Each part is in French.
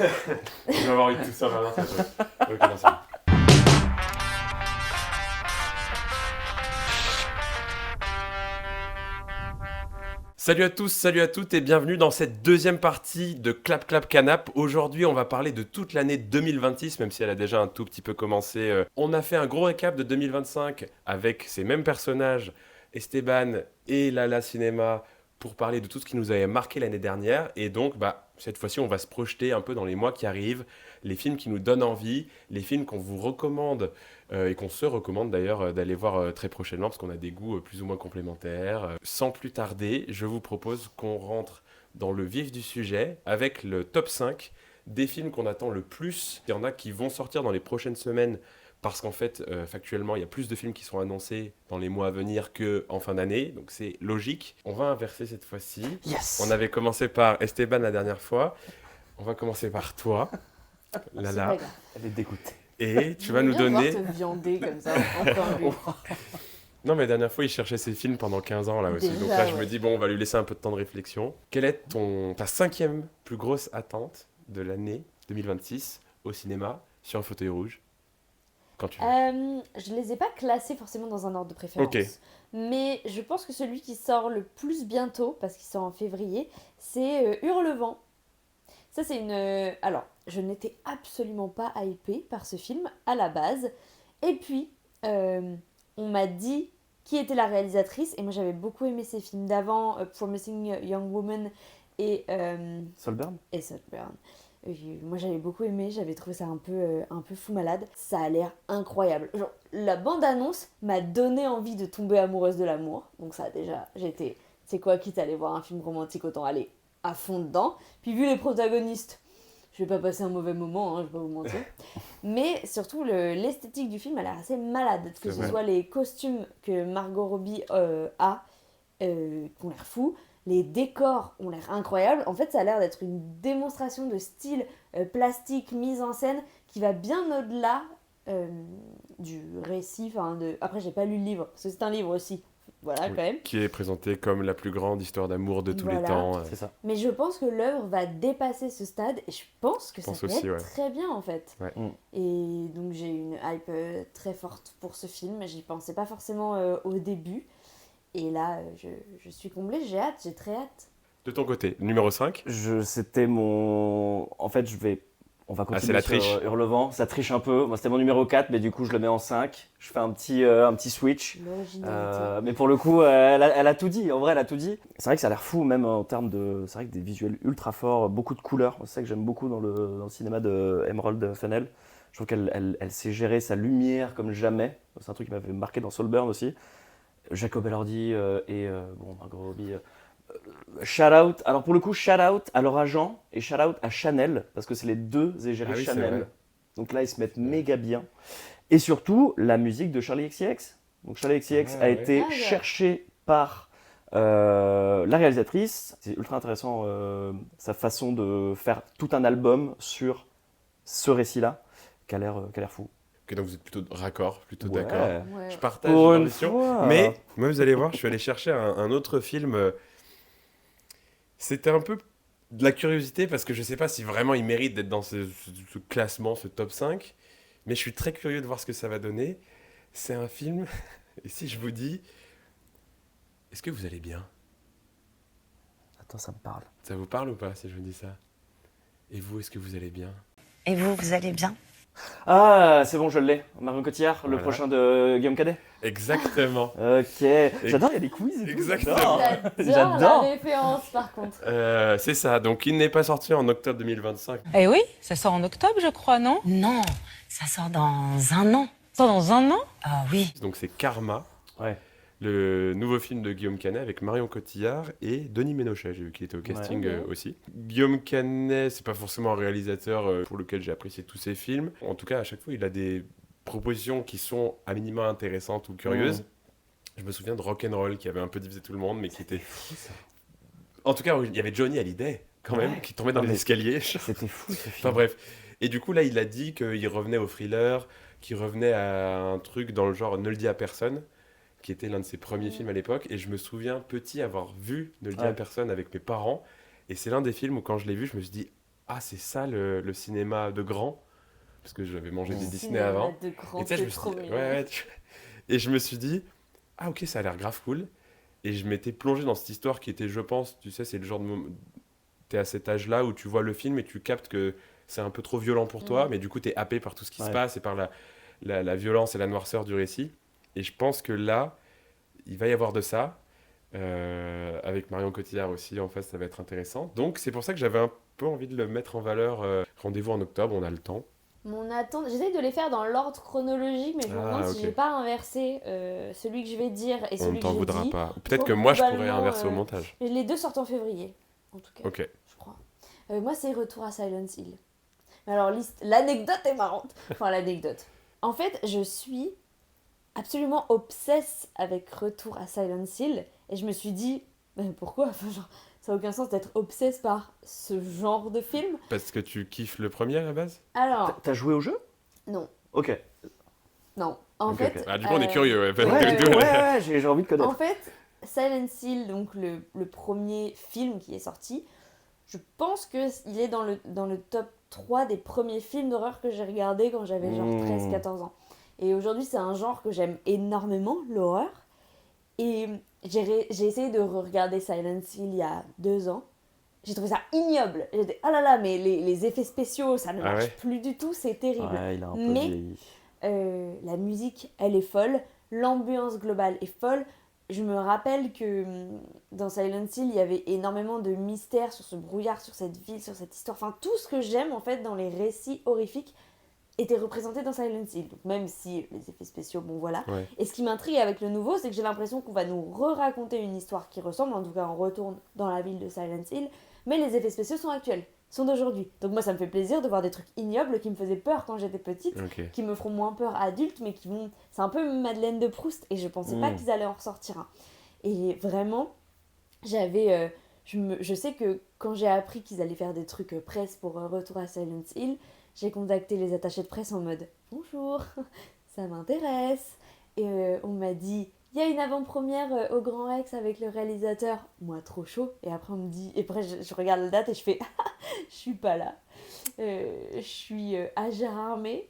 Je vais avoir envie de tout ça maintenant. Ok, merci. Salut à tous, salut à toutes et bienvenue dans cette deuxième partie de Clap Clap Canap. Aujourd'hui, on va parler de toute l'année 2026, même si elle a déjà un tout petit peu commencé. On a fait un gros récap de 2025 avec ces mêmes personnages, Esteban et Lala Cinéma, pour parler de tout ce qui nous avait marqué l'année dernière. Et donc, cette fois-ci, on va se projeter un peu dans les mois qui arrivent, les films qui nous donnent envie, les films qu'on vous recommande et qu'on se recommande d'ailleurs d'aller voir très prochainement parce qu'on a des goûts plus ou moins complémentaires. Sans plus tarder, je vous propose qu'on rentre dans le vif du sujet avec le top 5 des films qu'on attend le plus. Il y en a qui vont sortir dans les prochaines semaines parce qu'en fait, factuellement, il y a plus de films qui seront annoncés dans les mois à venir qu'en fin d'année, donc c'est logique. On va inverser cette fois-ci. Yes. On avait commencé par Esteban la dernière fois. On va commencer par toi, Lala. Elle est dégoûtée. Et tu vas nous donner... Voir te viander comme ça, encore lui. Non, mais la dernière fois, il cherchait ses films pendant 15 ans, là aussi. Déjà, Donc là, je ouais. me dis, bon, on va lui laisser un peu de temps de réflexion. Quelle est ta cinquième plus grosse attente de l'année 2026 au cinéma sur un fauteuil rouge quand tu veux. Je les ai pas classés forcément dans un ordre de préférence. Ok. Mais je pense que celui qui sort le plus bientôt, parce qu'il sort en février, c'est Hurlevent. Ça, c'est une... Alors, je n'étais absolument pas hypée par ce film à la base. Et puis, on m'a dit qui était la réalisatrice. Et moi, j'avais beaucoup aimé ses films d'avant, Promising Young Woman et Solburn. Saltburn. Moi, j'avais beaucoup aimé, j'avais trouvé ça un peu fou malade. Ça a l'air incroyable. Genre, la bande-annonce m'a donné envie de tomber amoureuse de l'amour. Donc ça, déjà, j'étais... C'est quoi, quitte à aller voir un film romantique, autant aller à fond dedans. Puis vu les protagonistes, je vais pas passer un mauvais moment, je vais pas vous mentir. Mais surtout, l'esthétique du film a l'air assez malade. Que C'est ce vrai. soit les costumes que Margot Robbie a, qui ont l'air fous. Les décors ont l'air incroyables. En fait, ça a l'air d'être une démonstration de style plastique, mise en scène, qui va bien au-delà du récit. Après, j'ai pas lu le livre, parce que c'est un livre aussi. Voilà, Oui. quand même. Qui est présenté comme la plus grande histoire d'amour de tous les Voilà. temps. C'est ça. Mais je pense que l'œuvre va dépasser ce stade, et je pense que Je pense ça peut aussi, être ouais. très bien, en fait. Ouais. Et donc, j'ai une hype très forte pour ce film. J'y pensais pas forcément au début. Et là, je suis comblée, j'ai hâte, j'ai très hâte. De ton côté, numéro 5. C'était mon... En fait, on va c'est continuer la sur triche. Hurlevent. Ça triche un peu. Moi, c'était mon numéro 4, mais du coup, je le mets en 5. Je fais un petit switch. L'originalité. Mais pour le coup, elle a tout dit. En vrai, elle a tout dit. C'est vrai que ça a l'air fou, même en termes de... C'est vrai que des visuels ultra forts, beaucoup de couleurs. C'est ça que j'aime beaucoup dans le cinéma de Emerald Fennell. Je trouve qu'elle sait gérer sa lumière comme jamais. C'est un truc qui m'avait marqué dans Saltburn aussi. Jacob Elordi et Margot Robbie. Shout out, alors pour le coup, shout out à leur agent et shout out à Chanel, parce que c'est les deux égéries Ah oui, c'est Chanel. vrai. Donc là, ils se mettent méga bien. Et surtout, la musique de Charlie XCX. Donc Charlie XCX Ah, a ouais. été Ah, ouais. cherché par la réalisatrice. C'est ultra intéressant sa façon de faire tout un album sur ce récit-là, qui a l'air fou. Ok, donc vous êtes plutôt raccord, plutôt Ouais. d'accord. Ouais. Je partage Pour une l'ambition. fois. Mais, moi, vous allez voir, je suis allé chercher un autre film. C'était un peu de la curiosité parce que je sais pas si vraiment il mérite d'être dans ce classement, ce top 5. Mais je suis très curieux de voir ce que ça va donner. C'est un film. Et si je vous dis. Est-ce que vous allez bien? Attends, ça me parle. Ça vous parle ou pas si je vous dis ça? Et vous, est-ce que vous allez bien? Et vous, vous allez bien? Ah, c'est bon, je l'ai. Marion Cotillard, le Voilà. prochain de Guillaume Canet. Exactement. Ok. J'adore, il y a des quiz et tout. Exactement. j'adore. J'adore J'adore. la référence, par contre. C'est ça. Donc, il n'est pas sorti en octobre 2025. Eh oui, ça sort en octobre, je crois, non? Non, ça sort dans un an. Ça sort dans un an? Ah oui. Donc, c'est Karma. Ouais. Le nouveau film de Guillaume Canet avec Marion Cotillard et Denis Ménochet, j'ai vu qu'il était au casting Ouais. aussi. Guillaume Canet, c'est pas forcément un réalisateur pour lequel j'ai apprécié tous ses films. En tout cas, à chaque fois, il a des propositions qui sont à minima intéressantes ou curieuses. Je me souviens de Rock'n'Roll qui avait un peu divisé tout le monde, mais qui était... En tout cas, il y avait Johnny Hallyday quand même, Ouais. qui tombait dans Non, les mais escaliers. C'était fou ce film. Enfin bref. Et du coup, là, il a dit qu'il revenait au thriller, qu'il revenait à un truc dans le genre Ne le dis à personne, qui était l'un de ses premiers films à l'époque. Et je me souviens, petit, avoir vu Ne le dis à Ouais. personne avec mes parents. Et c'est l'un des films où, quand je l'ai vu, je me suis dit, ah, c'est ça le cinéma de grand, parce que j'avais mangé des Disney Cinéma avant. de grand, Et tu sais, je c'est me suis trop dit, mignon. Et je me suis dit, ah ok, ça a l'air grave cool. Et je m'étais plongé dans cette histoire qui était, je pense, tu sais, c'est le genre de moment, t'es à cet âge-là où tu vois le film et tu captes que c'est un peu trop violent pour toi, mais du coup, t'es happé par tout ce qui se Ouais. passe et par la violence et la noirceur du récit. Et je pense que là, il va y avoir de ça. Avec Marion Cotillard aussi, en face, ça va être intéressant. Donc, c'est pour ça que j'avais un peu envie de le mettre en valeur. Rendez-vous en octobre, on a le temps. Mon attente, j'essaye de les faire dans l'ordre chronologique, mais je me Ah, demande ok. si j'ai pas inversé celui que je vais dire et On celui ne que t'en j'ai voudra dit. pas. Je Peut-être crois que moi, je pourrais globalement, inverser au montage. Mais les deux sortent en février, en tout cas, Ok. je crois. Moi, c'est Retour à Silence Hill. Mais alors, l'anecdote est marrante. Enfin, l'anecdote. En fait, je suis absolument obsesse avec Retour à Silence Hill. Et je me suis dit, pourquoi? Enfin, genre, ça n'a aucun sens d'être obsesse par ce genre de film. Parce que tu kiffes le premier à la base. Alors, T'as joué au jeu? non, Ok. non. En Ok, fait... ok. Ah, du coup, on est curieux. Ouais. Ouais, j'ai envie de connaître. En fait, Silence Hill, donc le premier film qui est sorti, je pense qu'il est dans le top 3 des premiers films d'horreur que j'ai regardé quand j'avais genre 13-14 ans. Et aujourd'hui, c'est un genre que j'aime énormément, l'horreur. Et j'ai essayé de regarder Silence Hill il y a 2 ans. J'ai trouvé ça ignoble. J'étais, oh là là, mais les effets spéciaux, ça ne Ah marche ouais plus du tout, c'est terrible. Ouais, il a un peu Mais vieilli. la musique, elle est folle. L'ambiance globale est folle. Je me rappelle que dans Silent Hill, il y avait énormément de mystères sur ce brouillard, sur cette ville, sur cette histoire. Enfin, tout ce que j'aime en fait dans les récits horrifiques était représenté dans Silent Hill. Donc, même si les effets spéciaux, bon voilà. Ouais. Et ce qui m'intrigue avec le nouveau, c'est que j'ai l'impression qu'on va nous re-raconter une histoire qui ressemble. En tout cas, on retourne dans la ville de Silent Hill. Mais les effets spéciaux sont actuels, sont d'aujourd'hui. Donc moi, ça me fait plaisir de voir des trucs ignobles qui me faisaient peur quand j'étais petite, Ok. qui me feront moins peur adulte, mais qui vont... C'est un peu Madeleine de Proust, et je pensais pas qu'ils allaient en ressortir un. Et vraiment, j'avais... je sais que quand j'ai appris qu'ils allaient faire des trucs presse pour Retour à Silent Hill, j'ai contacté les attachés de presse en mode « Bonjour, ça m'intéresse ». Et on m'a dit « Il y a une avant-première au Grand Rex avec le réalisateur ». Moi, trop chaud. Et après, on me dit... Et après, je regarde la date et je fais « Je suis pas là. Je suis à Gérardmer ».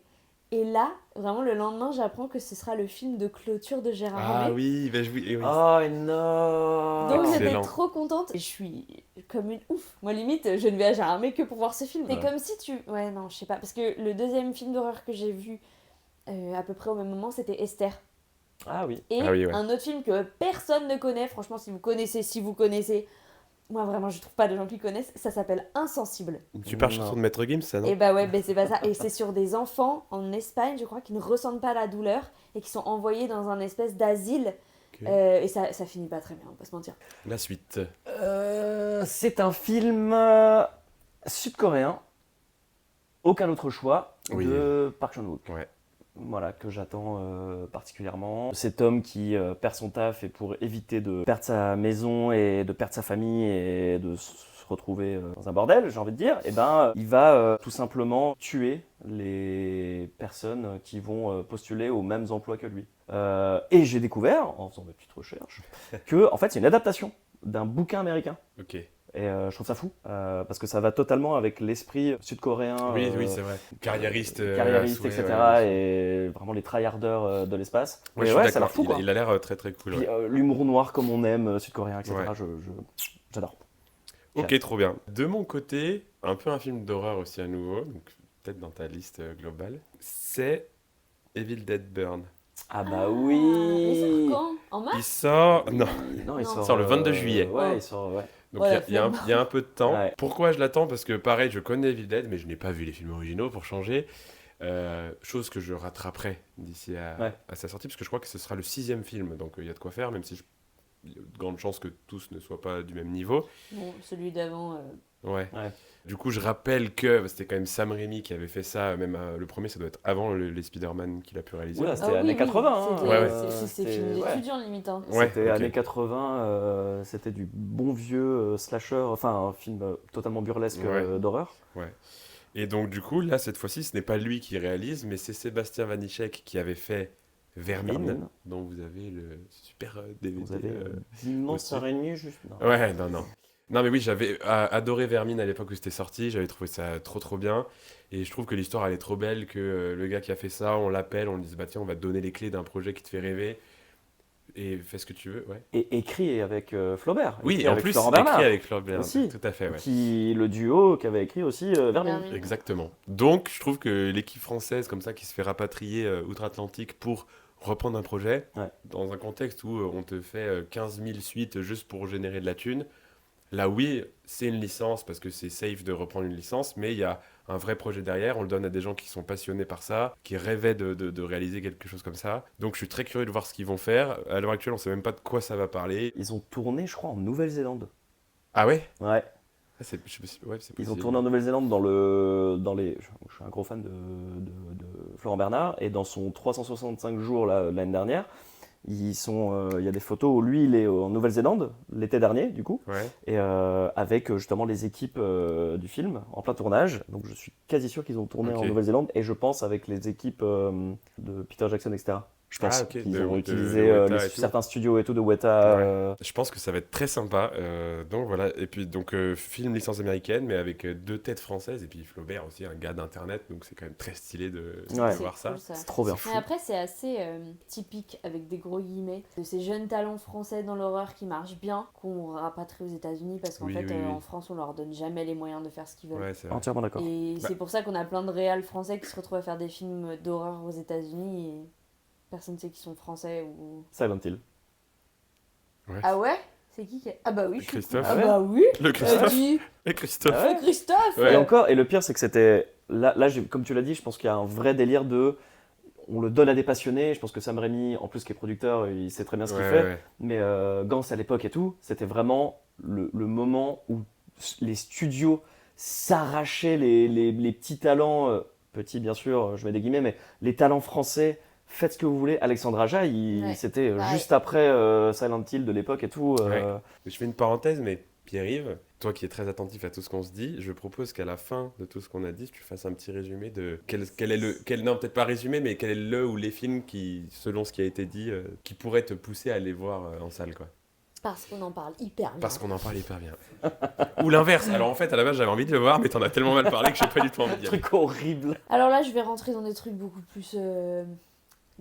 Et là, vraiment, le lendemain, j'apprends que ce sera le film de clôture de Gérardmer. Ah oui, bah, oui. Oh non. Donc j'étais Excellent. trop contente. Et je suis comme une ouf. Moi, limite, je ne vais à Gérardmer que pour voir ce film. C'est comme si tu... Ouais, non, je sais pas. Parce que le deuxième film d'horreur que j'ai vu à peu près au même moment, c'était Esther. Ah oui. Et Ah oui, ouais. un autre film que personne ne connaît. Franchement, si vous connaissez... Moi, vraiment, je trouve pas de gens qui connaissent. Ça s'appelle Insensible. Tu parles Non. chanson de Maître Gims, ça, non? Et bah ouais, bah c'est pas ça. Et c'est sur des enfants en Espagne, je crois, qui ne ressentent pas la douleur et qui sont envoyés dans un espèce d'asile. Ok. Et ça finit pas très bien, on va pas se mentir. La suite. C'est un film sud-coréen. Aucun autre choix Oui. de Park Chan-wook. Ouais. Voilà, que j'attends particulièrement. Cet homme qui perd son taf et pour éviter de perdre sa maison et de perdre sa famille et de se retrouver dans un bordel, j'ai envie de dire, il va tout simplement tuer les personnes qui vont postuler aux mêmes emplois que lui. Et j'ai découvert, en faisant mes petites recherches, que en fait c'est une adaptation d'un bouquin américain. Ok. Et je trouve ça fou, parce que ça va totalement avec l'esprit sud-coréen. Oui, c'est vrai. Carriériste. Carriériste, à souhait, etc. ouais. Et vraiment les tryharders de l'espace. Ouais, Et je suis ça a l'air d'accord. fou, quoi. Il a l'air très très cool. Puis, Ouais. l'humour noir comme on aime, sud-coréen, etc. Ouais. J'adore. Ok, trop bien. De mon côté, un peu un film d'horreur aussi à nouveau, donc peut-être dans ta liste globale, c'est Evil Dead Burn. Ah bah Il sort oui. quand? En mars? Il sort... Non. Non, il Non. sort le 22 juillet. Ouais, il sort, ouais. Donc Voilà, il y a un peu de temps. Ouais. Pourquoi je l'attends? Parce que pareil, je connais Evil Dead, mais je n'ai pas vu les films originaux pour changer. Chose que je rattraperai d'ici à sa sortie, parce que je crois que ce sera le 6e film, donc il y a de quoi faire, même si il y a de grandes chances que tous ne soient pas du même niveau. Bon, celui d'avant. Ouais. Ouais. Du coup, je rappelle que c'était quand même Sam Raimi qui avait fait ça, même le premier, ça doit être avant les Spider-Man qu'il a pu réaliser. Oula, c'était années 80. Hein, C'était Ouais, c'est c'était- film ouais. d'étudiant limite. Hein. Ouais, C'était ok. années 80, c'était du bon vieux slasher, enfin un film totalement burlesque Ouais. d'horreur. Et donc, du coup, là, cette fois-ci, ce n'est pas lui qui réalise, mais c'est Sébastien Vanitschek qui avait fait Vermine, Vermine. dont vous avez le super DVD. Vous avez d'immenses aussi. araignées juste. Non. Ouais, non. Non mais oui, j'avais adoré Vermine à l'époque où c'était sorti, j'avais trouvé ça trop bien, et je trouve que l'histoire elle est trop belle, que le gars qui a fait ça, on l'appelle, on lui dit bah tiens on va te donner les clés d'un projet qui te fait rêver, et fais ce que tu veux, ouais. Et écrit avec Flaubert. Oui, écrit et en avec plus Florent Bernard. écrit avec Flaubert, Aussi. tout à fait, ouais. Le duo qui avait écrit aussi Vermine. Vermine. Exactement. Donc je trouve que l'équipe française comme ça qui se fait rapatrier outre-Atlantique pour reprendre un projet, Ouais. dans un contexte où on te fait 15 000 suites juste pour générer de la thune. Là, oui, c'est une licence parce que c'est safe de reprendre une licence, mais il y a un vrai projet derrière. On le donne à des gens qui sont passionnés par ça, qui rêvaient de réaliser quelque chose comme ça. Donc, je suis très curieux de voir ce qu'ils vont faire. À l'heure actuelle, on ne sait même pas de quoi ça va parler. Ils ont tourné, je crois, en Nouvelle-Zélande. Ah ouais? Ouais. Ah, je sais pas ouais, c'est Ils ont possible. tourné en Nouvelle-Zélande je suis un gros fan de Florent Bernard, et dans son 365 jours l'année dernière, il y a des photos où lui il est en Nouvelle-Zélande l'été dernier du coup, Ouais. et avec justement les équipes du film en plein tournage. Donc je suis quasi sûr qu'ils ont tourné Ok. en Nouvelle-Zélande, et je pense avec les équipes de Peter Jackson, etc. Je pense Ah, ok, qu'ils de ont utilisé Weta et tout. certains studios et tout de Weta. Ouais. Je pense que ça va être très sympa. Donc voilà. Et puis donc film licence américaine, mais avec deux têtes françaises. Et puis Flaubert aussi, un gars d'internet. Donc c'est quand même très stylé de Ouais. voir ça. Cool, ça. C'est trop bien. Mais après, c'est assez typique, avec des gros guillemets, de ces jeunes talents français dans l'horreur qui marchent bien, qu'on rapatrie aux États-Unis, parce qu'en Oui, fait, oui, oui. en France, on leur donne jamais les moyens de faire ce qu'ils veulent. Ouais, c'est vrai. Entièrement d'accord. Et Bah. c'est pour ça qu'on a plein de réals français qui se retrouvent à faire des films d'horreur aux États-Unis et personne ne sait qu'ils sont français ou. Silent Hill. Ah ouais? C'est qui Ah bah oui, je suis Christophe. cool. Ah bah oui. Le Christophe. Dis, Et Christophe. Ah ouais. Christophe. Ouais. Et encore, et le pire, c'est que c'était. Là, comme tu l'as dit, je pense qu'il y a un vrai délire de. On le donne à des passionnés. Je pense que Sam Raimi, en plus qui est producteur, il sait très bien ce qu'il Ouais, fait. ouais. Mais Gans à l'époque et tout, c'était vraiment le moment où les studios s'arrachaient les petits talents, petits bien sûr, je mets des guillemets, mais les talents français. Faites ce que vous voulez. Alexandre Aja, Ouais. c'était Ouais. juste après Silent Hill de l'époque et tout. Ouais. Je fais une parenthèse, mais Pierre-Yves, toi qui es très attentif à tout ce qu'on se dit, je propose qu'à la fin de tout ce qu'on a dit, tu fasses un petit résumé de quel est non, peut-être pas résumé, mais quel est le ou les films qui, selon ce qui a été dit, qui pourraient te pousser à aller voir en salle, quoi. Parce qu'on en parle hyper bien. Parce qu'on en parle hyper bien. Ou l'inverse. Alors en fait, à la base, j'avais envie de le voir, mais t'en as tellement mal parlé que j'ai pas du tout envie d'y aller. Truc horrible. Alors là, je vais rentrer dans des trucs beaucoup plus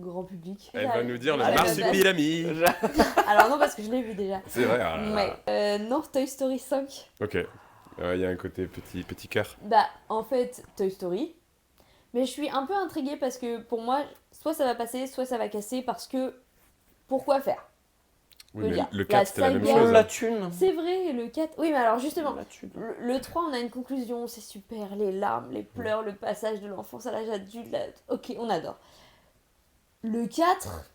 grand public. Elle va nous dire le Ah, marsupilami. Alors non, parce que je l'ai vu déjà. C'est vrai. Ah là là. Ouais. Non, Toy Story 5. Ok. Il y a un côté petit cœur. Bah, en fait, Toy Story. Mais je suis un peu intriguée parce que pour moi, soit ça va passer, soit ça va casser, parce que pourquoi faire? Oui, Je veux mais dire, le la 4, c'était la même saga- chose. La thune. C'est vrai, le 4. Oui, mais alors justement, La thune. le 3, on a une conclusion, c'est super, les larmes, les pleurs, le passage de l'enfance à l'âge adulte. Ok, on adore. Le 4,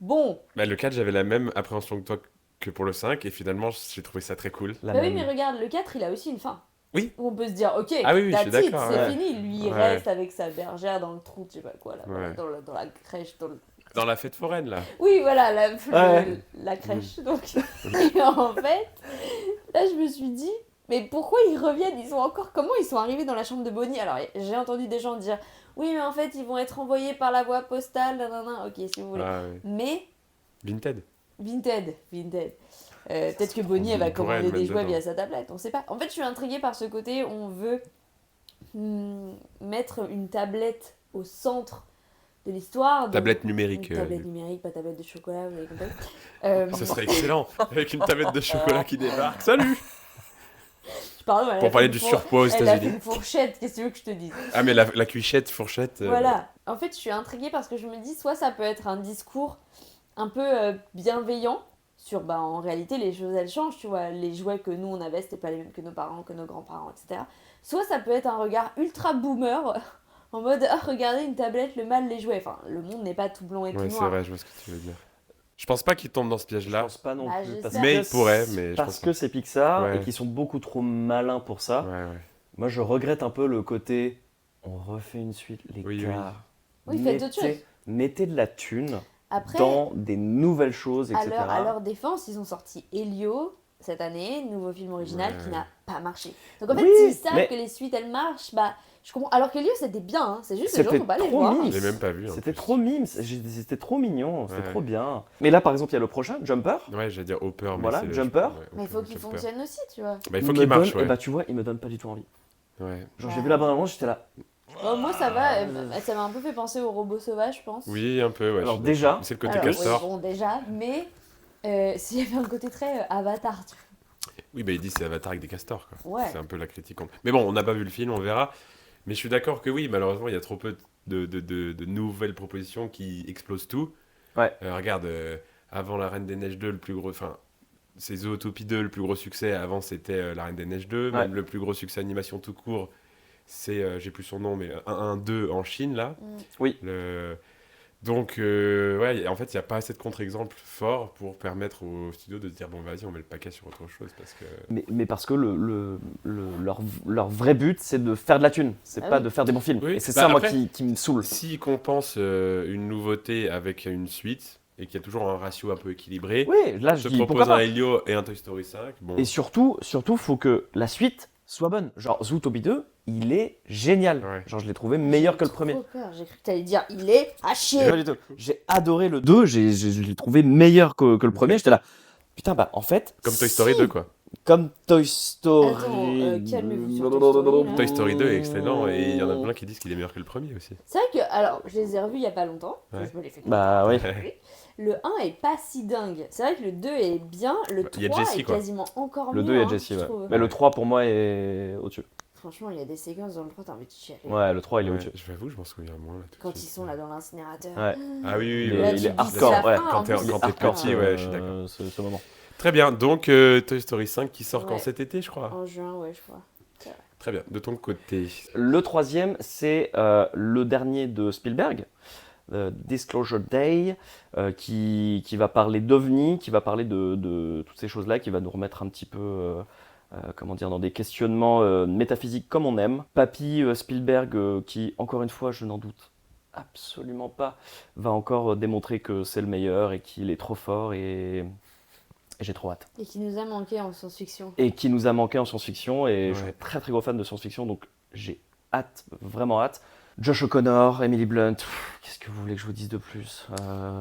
bon. Bah, le 4, j'avais la même appréhension que toi que pour le 5, et finalement, j'ai trouvé ça très cool. La Bah oui, même. mais regarde, le 4, il a aussi une fin. Oui. On peut se dire, ok, Ah oui, je suis that's it, d'accord, c'est ouais. fini. Lui, il Ouais. reste avec sa bergère dans le trou, je sais pas quoi, là, Ouais. dans la crèche, dans le... Dans la fête foraine, là. Oui, voilà, Ouais. la crèche. Donc, et en fait, là, je me suis dit, mais pourquoi ils reviennent? Ils sont encore... Comment ils sont arrivés dans la chambre de Bonnie? Alors, j'ai entendu des gens dire, oui, mais en fait, ils vont être envoyés par la voie postale, nanana. Ok, si vous voulez. Ah, ouais. Mais, Vinted. Vinted. Peut-être que Bonnie, elle va On pourrait commander le des mettre jouets dedans. via sa tablette, on sait pas. En fait, je suis intriguée par ce côté, on veut mettre une tablette au centre de l'histoire. Donc, Tablette numérique. Une tablette numérique, pas tablette de chocolat, vous avez compris. Ce serait excellent. Avec une tablette de chocolat qui débarque. Salut. Pardon, elle a Pour fait parler une du four- surpoids aux Elle a fait États-Unis. une fourchette, qu'est-ce que tu veux que je te dise? Ah, mais la cuichette, fourchette. Voilà. En fait, je suis intriguée parce que je me dis, soit ça peut être un discours un peu bienveillant sur, bah, en réalité, les choses, elles changent, tu vois. Les jouets que nous, on avait, c'était pas les mêmes que nos parents, que nos grands-parents, etc. Soit ça peut être un regard ultra boomer, en mode, ah, regardez une tablette, le mal, les jouets. Enfin, le monde n'est pas tout blond et tout Ouais, c'est noir. vrai, je vois ce que tu veux dire. Je pense pas qu'il tombe dans ce Je piège-là. pense pas non Bah, plus. j'espère. Mais que il pourrait, mais je parce pense que c'est Pixar Ouais. et qu'ils sont beaucoup trop malins pour ça. Ouais, ouais. Moi, je regrette un peu le côté. On refait une suite, les Oui, gars. Oui, faites autre chose. Mettez de la thune Après, dans des nouvelles choses, etc. à leur défense, ils ont sorti Elio cette année, nouveau film original Ouais. qui n'a pas marché. Donc en fait, Oui, s'ils savent mais- que les suites elles marchent, bah Je comprends. Alors qu'Elio, c'était bien, hein. C'est juste que les gens C'était faut pas les trop voir. mime. Je l'ai même pas vu. en C'était plus. trop mime, c'était trop mignon, c'était Ouais. trop bien. Mais là, par exemple, il y a le prochain, Jumper. Ouais, j'allais dire Hopper, mais Voilà, c'est le- Jumper. ouais, Mais il faut Hopper, qu'il Jumper. fonctionne aussi, tu vois. Bah, il faut me qu'il marche, donne- ouais. Et bah, tu vois, il me donne pas du tout envie. Ouais. Genre, j'ai vu la bande-annonce, j'étais là. Moi, ça va. Ça m'a un peu fait penser au robot sauvage, je pense. Oui, un peu, ouais. Alors, je suis déjà- d'accord. C'est le côté Alors, oui, castor. bon, déjà, mais s'il y avait un côté très Avatar, tu Oui, bah, il dit c'est Avatar avec des castors, quoi. vois. Ouais. C'est un peu la critique. Mais bon, on n'a pas vu le film, on verra. Mais je suis d'accord que oui, malheureusement, il y a trop peu de nouvelles propositions qui explosent tout. Ouais. Regarde, avant La Reine des Neiges 2, le plus gros. Enfin, c'est Zootopie 2, le plus gros succès. Avant, c'était La Reine des Neiges 2. Ouais. Même le plus gros succès animation tout court, c'est, j'ai plus son nom, mais 1-1-2 en Chine, là. Oui. Donc, ouais, en fait, il n'y a pas assez de contre-exemples forts pour permettre aux studios de se dire bon, vas-y, on met le paquet sur autre chose. Parce que... Mais parce que leur vrai but, c'est de faire de la thune, c'est Ah pas oui. de faire des bons films. Oui, Et c'est bah ça, moi, après- qui me saoule. S'ils compensent une nouveauté avec une suite et qu'il y a toujours un ratio un peu équilibré, Oui, là, je je te dis pourquoi propose un pas. Helio et un Toy Story 5. Bon, Et surtout, faut que la suite soit bonne. Genre, Zootopie 2, il est génial. Ouais. Genre, je l'ai trouvé meilleur que le premier. Trop peur. J'ai cru que t'allais dire il est à chier. Pas du tout. J'ai adoré le 2, je l'ai trouvé meilleur que le premier. J'étais là, putain, bah en fait. comme Toy Story si, 2, quoi. Comme Toy Story. Attends, calmez-vous sur Toy Story, là. Toy Story 2 est excellent et il y en a plein qui disent qu'il est meilleur que le premier aussi. C'est vrai que, alors, je les ai revus il y a pas longtemps. Ouais. Je me les fais Bah oui. Le 1 est pas si dingue. C'est vrai que le 2 est bien. Le Bah, il y a 3 Jessie, est quoi. quasiment encore Le mieux. 2, il y a hein, Jessie, je ouais. trouve. Mais le 3, pour moi, est au-dessus. Franchement, il y a des séquences dans le 3, t'as envie de chialer. Ouais, le 3, il est Ouais, au-dessus. je l'avoue, je m'en souviens moins. Là, tout de Quand suite. ils sont là dans l'incinérateur. Ouais. Ah oui, oui, Il oui. est- Là, il tu est te dis, hardcore, c'est la ouais. fin, Quand en t'es- plus. quand t'es Hardcore, petit, ouais, je suis d'accord. ce moment. Très bien, donc Toy Story 5 qui sort quand Ouais. cet été, je crois. En juin, ouais, je crois. Très bien, de ton côté. Le troisième, c'est le dernier de Spielberg, Disclosure Day, qui va parler d'OVNI, qui va parler de toutes ces choses-là, qui va nous remettre un petit peu, comment dire, dans des questionnements métaphysiques comme on aime. Papy Spielberg, qui, encore une fois, je n'en doute absolument pas, va encore démontrer que c'est le meilleur et qu'il est trop fort et j'ai trop hâte. Et qui nous a manqué en science-fiction. Et qui nous a manqué en science-fiction, et je Ouais. suis très très gros fan de science-fiction, donc j'ai hâte, vraiment hâte. Josh O'Connor, Emily Blunt, qu'est-ce que vous voulez que je vous dise de plus?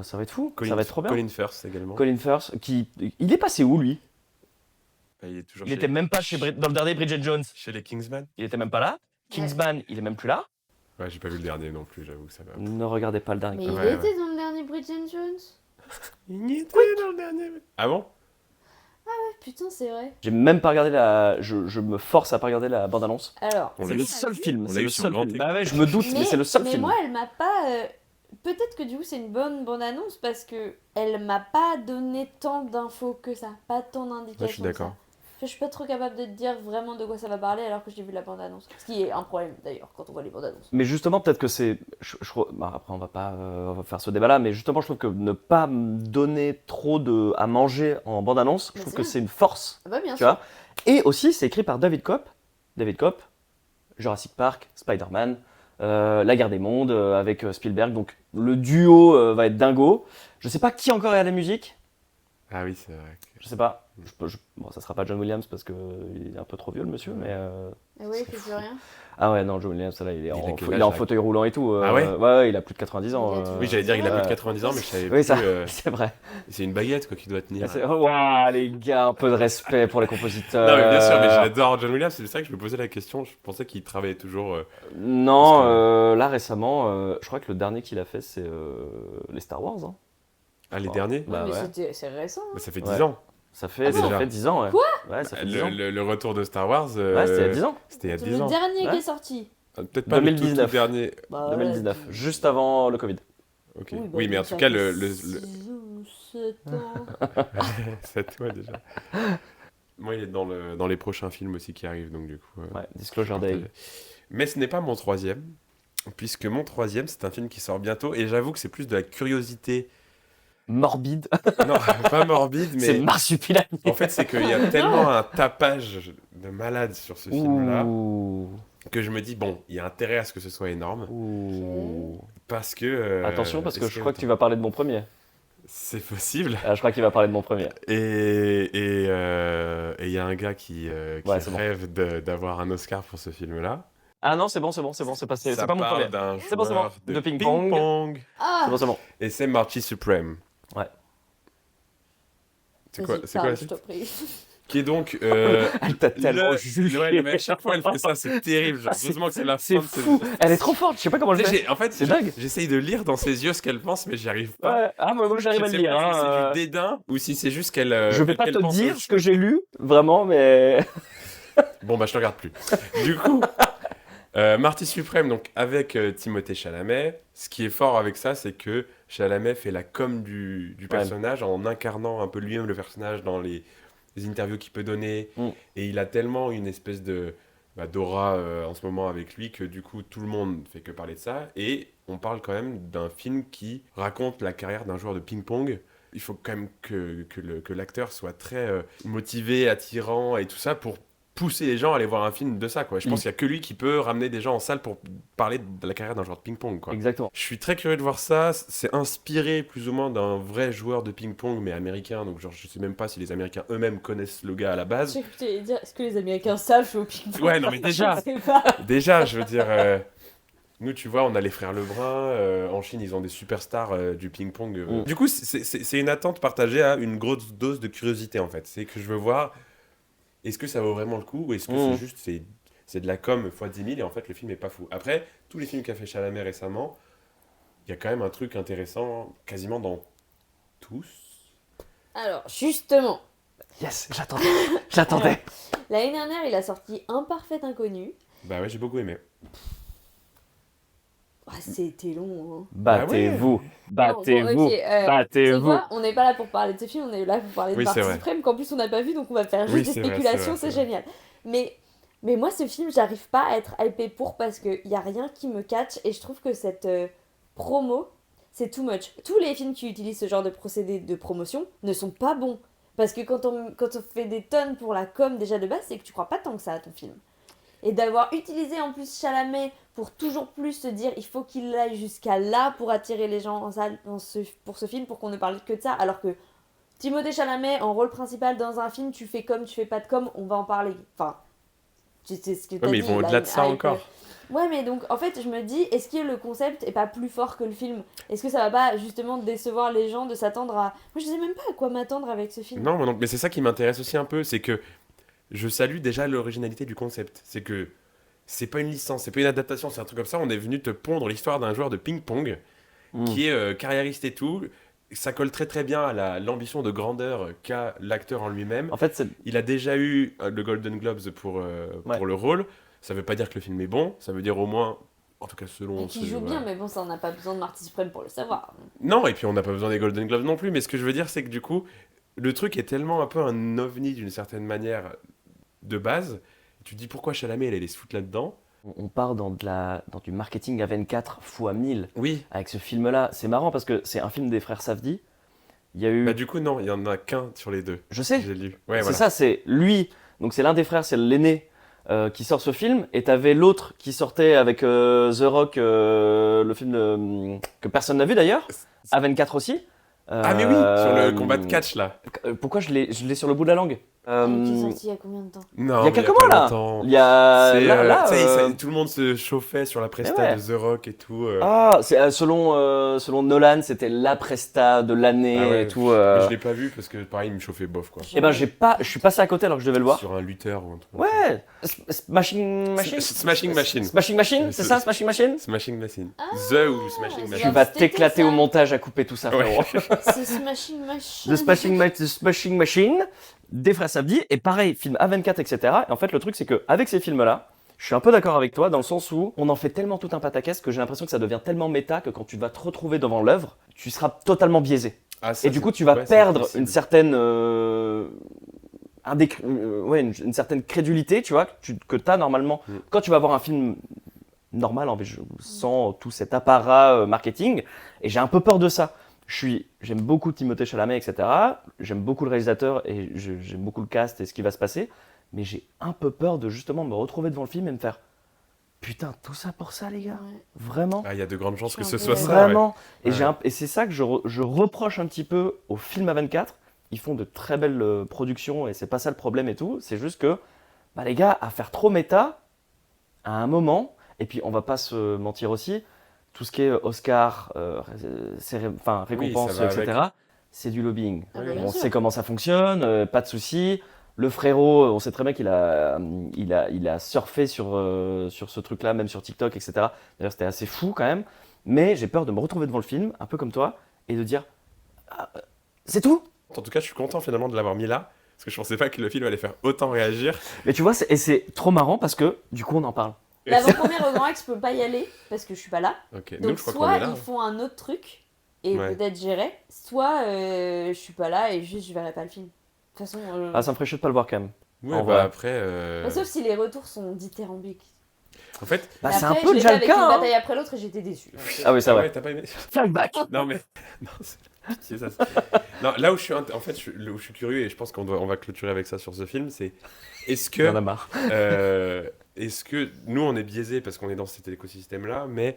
Ça va être fou, ça va être trop bien. Colin Firth également. Colin Firth, il est passé où lui? Ah, il est toujours Il chez, était même pas dans le dernier Bridget Jones. chez les Kingsman. Il était même pas là. Kingsman, il est même plus là. Ouais, j'ai pas vu le dernier non plus, j'avoue que ça va. Ne regardez pas le dernier. Mais il Ouais, était dans le dernier Bridget Jones. Il y était dans le dernier. Ah bon? Putain, c'est vrai. J'ai même pas regardé je me force à pas regarder la bande-annonce. Alors, On C'est l'a le eu- seul film. on C'est l'a eu le sur seul grand film. écran. Bah ouais, je me doute, mais c'est le seul film. moi, elle m'a pas. Peut-être que du coup, c'est une bonne bande-annonce parce que elle m'a pas donné tant d'infos que ça. Pas tant d'indications. Ouais, je suis d'accord. que ça. Je suis pas trop capable de te dire vraiment de quoi ça va parler alors que j'ai vu la bande-annonce. Ce qui est un problème d'ailleurs quand on voit les bandes-annonces. Mais justement, peut-être que c'est. Bah, après, on va pas faire ce débat-là, mais justement, je trouve que ne pas me donner trop à manger en bande-annonce, je Mais trouve c'est que bien. c'est une force. Ah bah bien Tu sûr. vois. Et aussi, c'est écrit par David Koepp. David Koepp, Jurassic Park, Spider-Man, La Guerre des Mondes avec Spielberg. Donc le duo va être dingo. Je sais pas qui encore est à la musique. Ah oui, c'est vrai. Je sais pas. Bon, ça sera pas John Williams parce qu'il est un peu trop vieux le monsieur, mais. Ah ouais, il fait plus rien. Ah ouais, non, John Williams, là, il est a en, quel il âge, est en là fauteuil roulant et tout. Ah ouais ouais, il a plus de 90 ans. Il a toujours- Oui, j'allais dire il a plus de Ouais. 90 ans, mais je savais Oui, plus. ça, c'est vrai. C'est une baguette quoi qui doit tenir. Waouh, les gars, un peu de respect pour les compositeurs. Non, mais bien sûr, mais j'adore John Williams. C'est ça que je me posais la question. Je pensais qu'il travaillait toujours. Non, Parce là récemment, je crois que le dernier qu'il a fait, c'est les Star Wars. Hein. Ah, les Oh. derniers Bah mais ouais. c'est récent. hein. Bah, ça fait Ouais. 10 ans. Ça fait, Ah, ça déjà. fait 10 ans, ouais. Quoi Ouais, ça fait 10 ans. Le retour de Star Wars. Ouais, c'était il y a 10 ans. C'était il y a 10 Le ans. dernier Ouais. qui est sorti. Peut-être pas le 2019. tout dernier. Bah, 2019, ouais, juste avant le Covid. Ok. bah, Oui, mais en ça tout cas, fait le... 6 ou 7 ans. C'est toi déjà. Moi, il est dans les prochains films aussi qui arrivent, donc du coup. Ouais, Disclosure Day. Mais ce n'est pas mon troisième, puisque mon troisième, c'est un film qui sort bientôt, et j'avoue que c'est plus de la curiosité. Morbide. Non, pas morbide, C'est mais marsupilami. en fait, c'est qu'il y a tellement un tapage de malade sur ce film-là Ouh. que je me dis, bon, il y a intérêt à ce que ce soit énorme, Ouh. parce que. Attention, parce que est-ce je crois que tu vas parler de mon premier. C'est possible. Ah, je crois qu'il va parler de mon premier. Et il y a un gars qui Ouais, c'est bon. rêve d'avoir un Oscar pour ce film-là. Ah non, c'est bon, c'est passé. Ça C'est pas mon parle premier. d'un C'est bon, joueur de ping-pong. Ah, C'est bon. Et c'est Marty Supreme. Ouais. C'est quoi vas-y, la parle, suite je te prie. Qui est donc Elle t'a tellement jugé. Ouais, mais à chaque fois elle fait ça, c'est terrible. Genre, heureusement que c'est la C'est fin de fou. Elle est trop forte. Je sais pas comment je Tu sais, fais. En fait, C'est dingue. j'essaye de lire dans ses yeux ce qu'elle pense, mais j'y arrive pas. Ouais. Ah, moi j'arrive Je à le sais lire. pas si c'est Hein. du dédain ou si c'est juste qu'elle. Je vais pas qu'elle te pense dire au- ce que j'ai lu, vraiment, mais. Bon, bah, je te regarde plus. Du coup, Marty Supreme, donc avec Timothée Chalamet. Ce qui est fort avec ça, c'est que Chalamet fait la com du personnage en incarnant un peu lui-même le personnage dans les interviews qu'il peut donner. Et il a tellement une espèce d'aura en ce moment avec lui que du coup, tout le monde fait que parler de ça. Et on parle quand même d'un film qui raconte la carrière d'un joueur de ping-pong. Il faut quand même que l'acteur soit très motivé, attirant et tout ça pour pousser les gens à aller voir un film de ça, quoi. Je pense qu'il y a que lui qui peut ramener des gens en salle pour parler de la carrière d'un joueur de ping-pong, quoi. Exactement. Je suis très curieux de voir ça. C'est inspiré plus ou moins d'un vrai joueur de ping-pong, mais américain. Donc, genre, je sais même pas si les Américains eux-mêmes connaissent le gars à la Je base. sais que tu allais dire, est-ce que les Américains savent jouer au ping-pong? Ouais, non, mais déjà. Je sais pas. Déjà, je veux dire, nous, tu vois, on a les frères Lebrun. En Chine, ils ont des superstars du ping-pong. Du coup, c'est une attente partagée à une grosse dose de curiosité, en fait. C'est que je veux voir, est-ce que ça vaut vraiment le coup ou est-ce que c'est juste c'est de la com x 10 000 et en fait, le film est pas fou. Après, tous les films qu'a fait Chalamet récemment, il y a quand même un truc intéressant quasiment dans tous. Alors, justement, Yes, j'attendais. l'année dernière, il a sorti Imparfait Inconnu. Bah ouais, j'ai beaucoup aimé. Ah, c'était long, hein. Battez-vous. Battez-vous. Bon, ok, c'est Battez-vous. quoi, on n'est pas là pour parler de ce film, on est là pour parler de Oui, c'est Marty vrai. Supreme, qu'en plus on n'a pas vu, donc on va faire juste Oui, des c'est vrai, spéculations, c'est c'est vrai. génial. Mais moi, ce film, j'arrive pas à être hypée pour parce qu'il y a rien qui me catch et je trouve que cette promo, c'est too much. Tous les films qui utilisent ce genre de procédé de promotion ne sont pas bons. Parce que quand on fait des tonnes pour la com déjà de base, c'est que tu crois pas tant que ça à ton film. Et d'avoir utilisé en plus Chalamet pour toujours plus se dire il faut qu'il aille jusqu'à là pour attirer les gens en salle pour ce film, pour qu'on ne parle que de ça, alors que Timothée Chalamet en rôle principal dans un film, tu fais comme, tu fais pas de com, on va en parler. Enfin, c'est ce que t'as Ouais, mais dit, ils vont il a au-delà une de ça hype. encore. Ouais, mais donc en fait, je me dis, est-ce que le concept est pas plus fort que le film? Est-ce que ça va pas justement décevoir les gens de s'attendre à. Moi, je sais même pas à quoi m'attendre avec ce film. Non, mais c'est ça qui m'intéresse aussi un peu, c'est que je salue déjà l'originalité du concept. C'est que c'est pas une licence, c'est pas une adaptation, c'est un truc comme ça. On est venu te pondre l'histoire d'un joueur de ping-pong qui est carrièriste et tout. Ça colle très très bien à l'ambition de grandeur qu'a l'acteur en lui-même. En fait, c'est. Il a déjà eu le Golden Globes pour le rôle. Ça veut pas dire que le film est bon, ça veut dire au moins, en tout cas selon... Et qui joue bien, mais bon, ça on n'a pas besoin de Marty Supreme pour le savoir. Non, et puis on n'a pas besoin des Golden Globes non plus, mais ce que je veux dire, c'est que du coup, le truc est tellement un peu un ovni d'une certaine manière de base. Tu te dis pourquoi Chalamet, elle allait se foutre là-dedans. On part dans du marketing à 24 fois 1000 Oui. avec ce film-là. C'est marrant parce que c'est un film des frères Safdie. Il y a eu. Bah du coup, non, il y en a qu'un sur les deux. Je sais. J'ai lu. Ouais, C'est voilà. ça, c'est lui. Donc c'est l'un des frères, c'est l'aîné qui sort ce film. Et t'avais l'autre qui sortait avec The Rock, le film que personne n'a vu d'ailleurs. A24 aussi. Ah mais oui, sur le combat de catch là. Pourquoi je l'ai sur le bout de la langue Qui est sorti il y a combien de temps? Non, Il y a mais quelques pas mois là. longtemps. Il y a C'est, là, tu sais, tout le monde se chauffait sur la presta ouais. de The Rock et tout. Ah, c'est selon Nolan, c'était la presta de l'année Ah ouais, et tout. Mais je l'ai pas vu parce que pareil, il me chauffait bof quoi. Eh ben je suis passé à côté alors que je devais le voir. Sur un lutteur ou un truc. Ouais, Smashing Machine. Smashing Machine. Smashing Machine, c'est ça, Smashing Machine. Smashing Machine. The ou Smashing c'est Tu Machine. vas C'était t'éclater ça. au montage à couper tout ça, Ouais. frérot. C'est Smashing Machine. The Smashing Machine, des frères Safdie, et pareil, film A24, etc. Et en fait, le truc, c'est qu'avec ces films-là, je suis un peu d'accord avec toi, dans le sens où on en fait tellement tout un pataquès que j'ai l'impression que ça devient tellement méta que quand tu vas te retrouver devant l'œuvre, tu seras totalement biaisé. Ah, ça, Et du coup, c'est- tu vas ouais, c'est perdre possible. une certaine, une certaine crédulité, tu vois, que tu as normalement. Mm. Quand tu vas voir un film normal, sans tout cet apparat marketing, et j'ai un peu peur de ça. J'aime beaucoup Timothée Chalamet, etc. J'aime beaucoup le réalisateur et j'aime beaucoup le cast et ce qui va se passer. Mais j'ai un peu peur de justement me retrouver devant le film et me faire putain, tout ça pour ça, les gars? Ouais. Vraiment? Ah, il y a de grandes chances que Je suis ce un soit peu ça. ouais. Vraiment. Et, Ouais. et c'est ça que je reproche un petit peu au film A24. Ils font de très belles productions et c'est pas ça le problème et tout. C'est juste que, bah, les gars, à faire trop méta, à un moment, et puis on va pas se mentir aussi, tout ce qui est Oscar, récompense, ça va etc., c'est du lobbying. Ah bah, bien On sûr. sait comment ça fonctionne, pas de souci. Le frérot, on sait très bien qu'il a surfé sur ce truc-là, même sur TikTok, etc. D'ailleurs, c'était assez fou quand même. Mais j'ai peur de me retrouver devant le film, un peu comme toi, et de dire ah, c'est tout. En tout cas, je suis content finalement de l'avoir mis là, parce que je pensais pas que le film allait faire autant réagir. Mais tu vois, c'est trop marrant parce que du coup, on en parle. L'avant-première au Grand Rex, je peux pas y aller parce que je suis pas là. Ok, nous Donc je crois qu'on soit est là. ils font un autre truc et Ouais. peut-être j'irai, soit je suis pas là et juste je verrai pas le film. De toute façon, Ah, ça me ferait chier de pas le voir quand même. Ouais, En bah vrai. après. sauf si les retours sont dithyrambiques. En fait. Bah, Et c'est un après, peu je l'ai déjà fait le avec cas. une Hein. bataille après l'autre et j'étais déçue. Ah oui, c'est vrai. Ouais, t'as pas aimé. Flashback. Non mais. Non, c'est ça. Non, là où je suis, en fait, là où je suis curieux et je pense on va clôturer avec ça sur ce film, c'est est-ce que. J'en ai marre. Est-ce que nous on est biaisés parce qu'on est dans cet écosystème-là, mais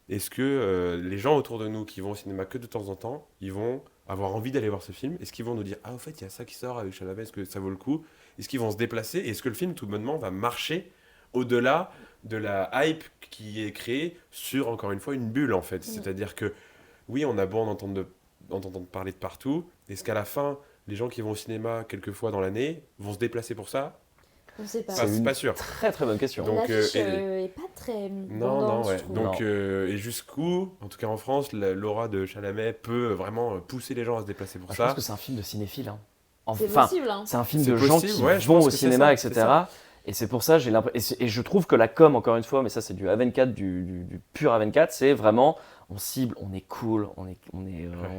est-ce que les gens autour de nous qui vont au cinéma que de temps en temps, ils vont avoir envie d'aller voir ce film? Est-ce qu'ils vont nous dire ah au fait il y a ça qui sort avec Chalamet, est-ce que ça vaut le coup? Est-ce qu'ils vont se déplacer? Et est-ce que le film tout bonnement va marcher au-delà de la hype qui est créée sur encore une fois une bulle en fait? C'est-à-dire que oui on a beau en entendre parler de partout, est-ce qu'à la fin les gens qui vont au cinéma quelques fois dans l'année vont se déplacer pour ça? On sait pas. C'est pas sûr. Très très bonne question. Donc, L'affiche et- est pas très Non, bandante, non, ouais. je trouve. Donc, et jusqu'où, en tout cas en France, l'aura de Chalamet peut vraiment pousser les gens à se déplacer pour Je ça. pense que c'est un film de cinéphile. Hein. C'est Enfin, possible, hein. c'est un film C'est de gens possible, qui ouais, je vont pense au que c'est cinéma, ça, etc. c'est ça. Et c'est pour ça, j'ai l'impression. Et je trouve que la com, encore une fois, mais ça c'est du A24, du pur A24, c'est vraiment, on cible, on est cool, on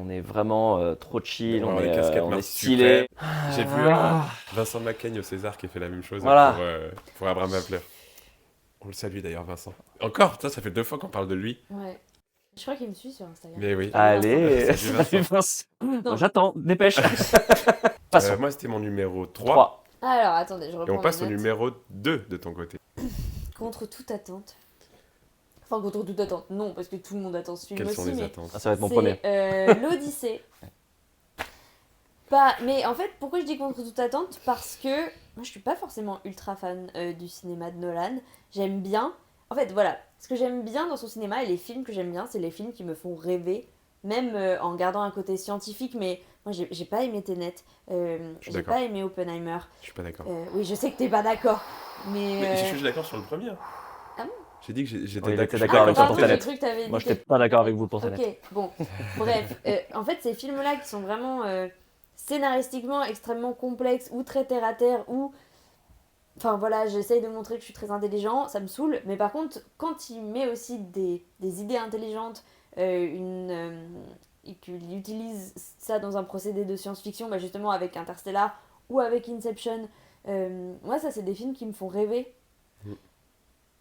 est vraiment trop chill, On va on avoir les casquettes est suprêmes. stylé. J'ai vu Vincent Macaigne au César qui a fait la même chose Voilà. pour Abraham Appler. On le salue d'ailleurs, Vincent. Encore, ça fait 2 fois qu'on parle de lui. Ouais. Je crois qu'il me suit sur Instagram. Mais oui. Allez, Salut, Vincent. salut Vincent. Non. J'attends, dépêche. Passons. Moi, c'était mon numéro 3. 3. Alors, attendez, je Et reprends on passe au mes notes. numéro 2 de ton côté. Contre toute attente. Enfin, contre toute attente, non, parce que tout le monde attend ce film Quelles aussi, sont les mais attentes? Ah, ça va être mon c'est premier. l'Odyssée. Pas... Mais en fait, pourquoi je dis contre toute attente? Parce que moi, je suis pas forcément ultra fan du cinéma de Nolan. J'aime bien... En fait, voilà, ce que j'aime bien dans son cinéma et les films que j'aime bien, c'est les films qui me font rêver, même en gardant un côté scientifique, mais moi, j'ai pas aimé Tenet, j'ai d'accord. pas aimé Oppenheimer. Je suis pas d'accord. Oui, je sais que t'es pas d'accord, mais... Mais je suis d'accord sur le premier. Ah bon? J'ai dit que j'étais Oui, il était d'accord. d'accord avec toi pour pardon, j'ai Tenet. cru que t'avais Moi, dit j'étais que- pas d'accord avec vous pour Tenet. Ok, bon, bref. En fait, ces films-là qui sont vraiment scénaristiquement extrêmement complexes ou très terre-à-terre ou... Enfin voilà, j'essaye de montrer que je suis très intelligent, ça me saoule. Mais par contre, quand il met aussi des idées intelligentes, et qu'il utilise ça dans un procédé de science-fiction, bah justement avec Interstellar ou avec Inception, moi ça c'est des films qui me font rêver.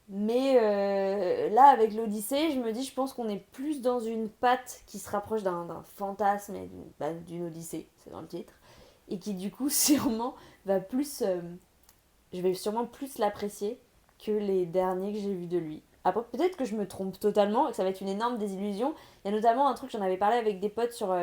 Mais là, avec l'Odyssée, je me dis, je pense qu'on est plus dans une patte qui se rapproche d'un fantasme et d'une Odyssée, c'est dans le titre, et qui du coup sûrement va plus... je vais sûrement plus l'apprécier que les derniers que j'ai vus de lui. Après, peut-être que je me trompe totalement et que ça va être une énorme désillusion. Il y a notamment un truc, j'en avais parlé avec des potes sur...